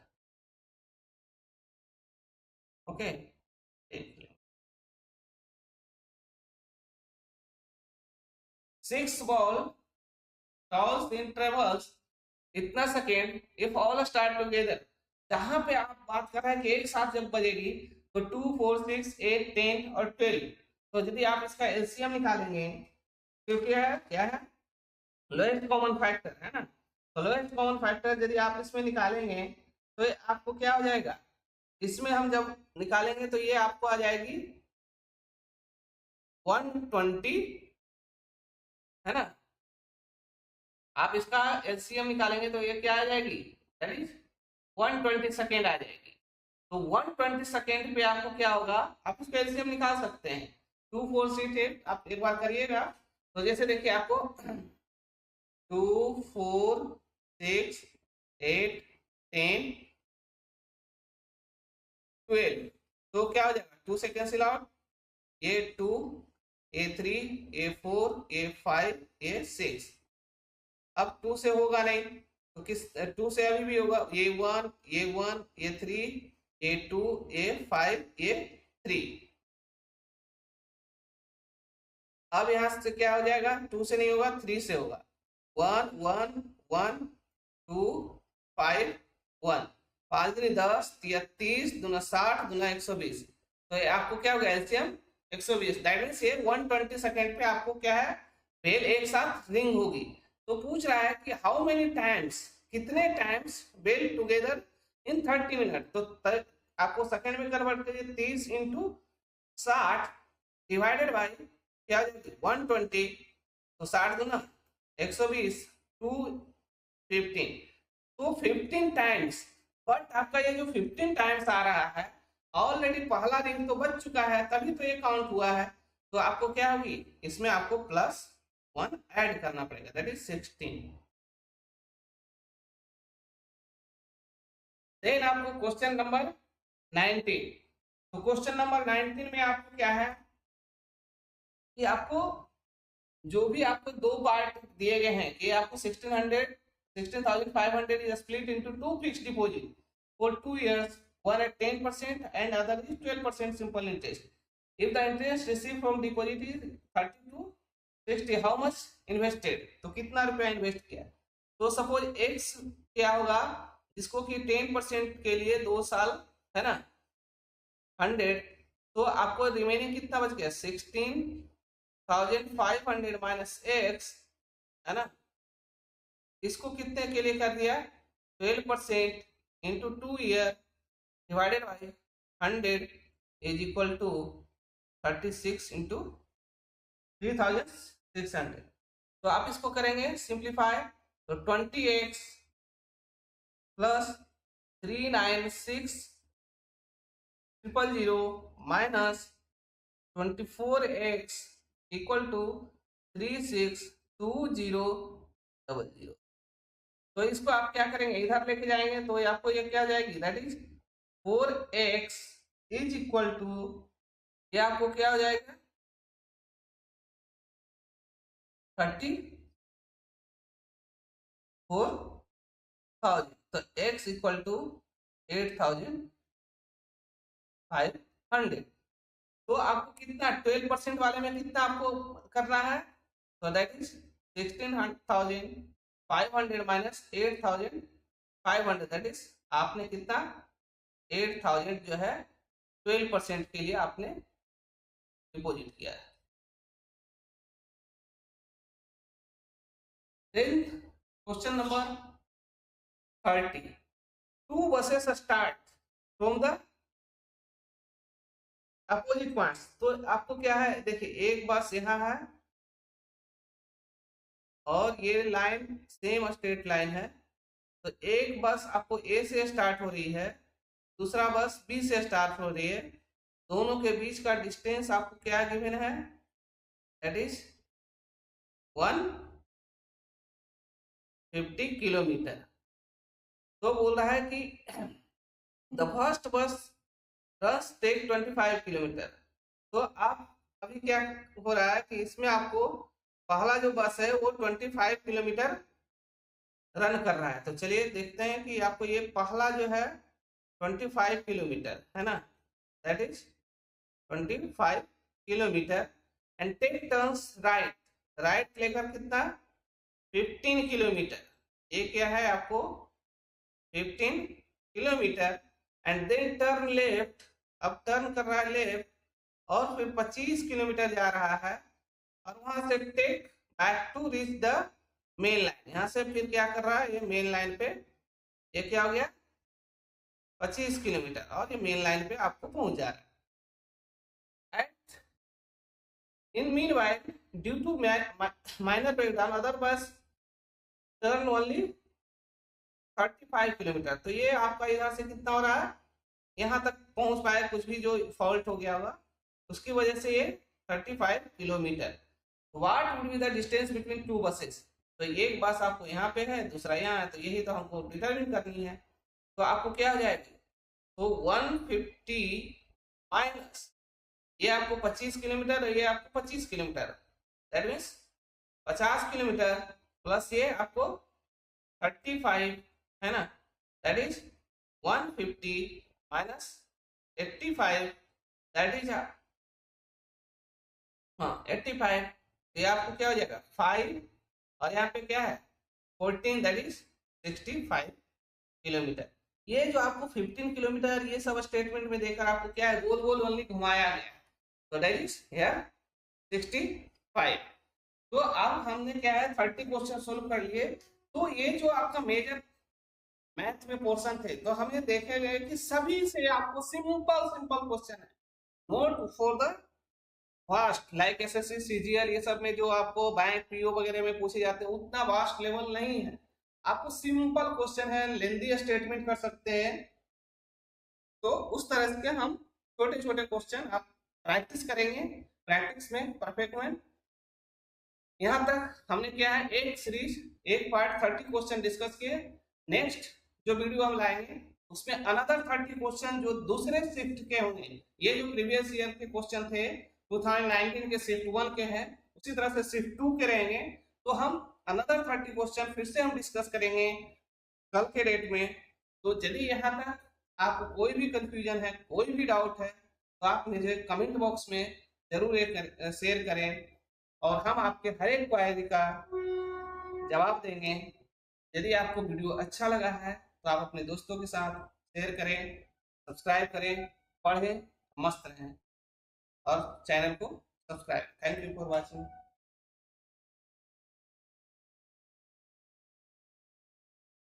[SPEAKER 1] Okay 10 kilometre. 6 ball toss in travels इतना second if all start together. जहां पे आप बात कर रहे हैं कि एक साथ जब बजेगी तो 2 4 6 8 10 और 12। तो यदि आप इसका एलसीएम निकालेंगे क्योंकि क्या है लोएस्ट कॉमन फैक्टर है ना, तो लोएस्ट कॉमन फैक्टर यदि आप इसमें निकालेंगे तो ये आपको क्या हो जाएगा, इसमें हम जब निकालेंगे तो ये आपको आ जाएगी 120, है ना। आप इसका एलसीएम निकालेंगे तो ये क्या आ जाएगी, दैट इज 120 सेकेंड आ जाएगी। तो 120 सेकेंड पे आपको क्या होगा, आप उसका एलसीएम निकाल सकते हैं 2 4 6 8। आप एक बार करिएगा तो जैसे देखिए आपको 2 4 6 8 10 12, तो क्या हो जाएगा 2 से कैंसिल आउट, ये 2 ये 3 ये 4 ये 5 ये 6। अब 2 से होगा नहीं तो किस 2 से अभी भी होगा, ये 1 ये 1 ये 3 ये 2 ये 5 ये 3। अब यहां से क्या हो जाएगा, 2 से नहीं होगा 3 से होगा, 1 1 1 2 5 1, 5 दूनी 10 30 दूना 60 दूना 120। तो ये आपको क्या होगा एलसीएम 120, दैट मींस ये 120 सेकेंड पे आपको क्या है बेल एक साथ रिंग होगी। तो पूछ रहा है कि हाउ मेनी टाइम्स, कितने times bell together in 30 minute. तो आपको सेकंड में कन्वर्ट करिए, 30 × 60 डिवाइडेड बाय क्या 120, तो 60 दूना 120 2 15, तो 15 टाइम्स। बट आपका ये जो 15 टाइम्स आ रहा है ऑलरेडी पहला रिंग तो बच चुका है तभी तो ये काउंट हुआ है। तो आपको क्या होगी, इसमें आपको +1 ऐड करना पड़ेगा, दैट इज 16। देन आपको क्वेश्चन नंबर 19। तो क्वेश्चन नंबर 19 में आपको क्या है कि आपको जो भी आपको दो पार्ट दिए गए हैं कि आपको 16,500 is split into 2 fixed deposit for 2 years, one at 10% and other is 12% simple interest. If the interest received from deposit is 30 to 60, how much invested? तो कितना रुपया इन्वेस्ट किया। तो सपोज x क्या होगा, जिसको कि 10% के लिए 2 साल है ना 100, तो आपको रिमेनिंग कितना बच गया 16,500 माइनस x, है ना। इसको कितने के लिए कर दिया 12% into 2 year divided by 100 is equal to 36 into 3,600। तो आप इसको करेंगे सिंप्लीफाई, तो 20x plus 396,000 minus 24x equal to 362000। तो इसको आप क्या करेंगे इधर लेके जाएंगे तो आपको ये क्या जाएगी, that is 4x is equal to, ये आपको क्या हो जाएगा 34,000। तो x इक्वल टू 8,500। तो आपको कितना 12% वाले में कितना आपको करना है, तो that is 16,500 500 minus 8500, that is आपने कितना 8000 जो है 12% के लिए आपने डिपॉजिट किया है। Then question number 30, 2 buses start from the opposite points. तो आपको क्या है, देखिए एक बस यहाँ है और ये लाइन सेम स्ट्रेट लाइन है। तो एक बस आपको ए से स्टार्ट हो रही है, दूसरा बस बी से स्टार्ट हो रही है, दोनों के बीच का डिस्टेंस आपको क्या गिवन है, दैट इज 150 किलोमीटर। तो बोल रहा है कि द फर्स्ट बस रस टेक 25 किलोमीटर। तो आप अभी क्या हो रहा है कि इसमें आपको पहला जो बस है वो 25 किलोमीटर रन कर रहा है। तो चलिए देखते हैं कि आपको ये पहला जो है 25 किलोमीटर है ना, that is 25 kilometre and take turns right, right लेकर कितना 15 किलोमीटर। ये क्या है आपको 15 kilometre and then turn left, अब टर्न कर रहा है लेफ्ट और फिर 25 किलोमीटर जा रहा है और वहां से take back to reach the main line. यहाँ से फिर क्या कर रहा है, ये मेन लाइन पे ये क्या हो गया 25 किलोमीटर और ये मेन लाइन पे आपको पहुंच जा रहा है। In meanwhile due to minor breakdown other bus turn only 35 kilometre. तो ये आपका इधर से कितना हो रहा है, यहाँ तक पहुंच पाए, कुछ भी जो फॉल्ट हो गया होगा उसकी वजह से ये 35 kilometre. What would be the distance between two buses. तो एक बस आपको यहाँ पे है, दूसरा यहाँ है, तो यही तो हमको डिटरमिन करनी है। तो आपको क्या हो जाएगी, तो 150 माइनस ये आपको 25 किलोमीटर, ये आपको 25 kilometre, that means 50 kilometre plus ये आपको 35 है ना, that is 150 minus 85, that is हाँ 85। ये आपको क्या हो जाएगा 5 और यहाँ पे क्या है 14, दैट इज 65 किलोमीटर। ये जो आपको 15 किलोमीटर ये सब स्टेटमेंट में देकर आपको क्या है गोल गोल ओनली घुमाया गया, तो दैट इज हियर 65। तो अब हमने क्या है 30 क्वेश्चन सोल्व कर लिए। तो ये जो आपका मेजर मैथ में पोर्शन थे, तो हमें देखे गए कि सभी से आपको सिंपल सिंपल क्वेश्चन है, note for the vast like SSC CGL ये सब में जो आपको बैंक पीओ वगैरह में पूछे जाते हैं उतना वास्ट लेवल नहीं है, आपको सिंपल क्वेश्चन है, लेंदी स्टेटमेंट कर सकते हैं। तो उस तरह से हम छोटे छोटे क्वेश्चन आप प्रैक्टिस करेंगे, प्रैक्टिस में परफेक्ट में। यहाँ तक हमने क्या है एक सीरीज एक पार्ट 30 क्वेश्चन डिस्कस किए। नेक्स्ट जो वीडियो हम लाएंगे उसमें अनदर 30 क्वेश्चन जो दूसरे शिफ्ट के होंगे। ये जो प्रीवियस ईयर के क्वेश्चन थे 2019 के शिफ्ट 1 के हैं, उसी तरह से शिफ्ट 2 के रहेंगे। तो हम अनदर 30 क्वेश्चन फिर से हम डिस्कस करेंगे कल के डेट में। तो यदि यहाँ तक आपको कोई भी कंफ्यूजन है, कोई भी डाउट है, तो आप मुझे कमेंट बॉक्स में जरूर शेयर करें और हम आपके हर एक क्वेरी का जवाब देंगे। यदि आपको वीडियो अच्छा लगा है तो आप अपने दोस्तों के साथ शेयर करें, सब्सक्राइब करें, पढ़ें, मस्त रहें और चैनल को subscribe. Thank you for watching.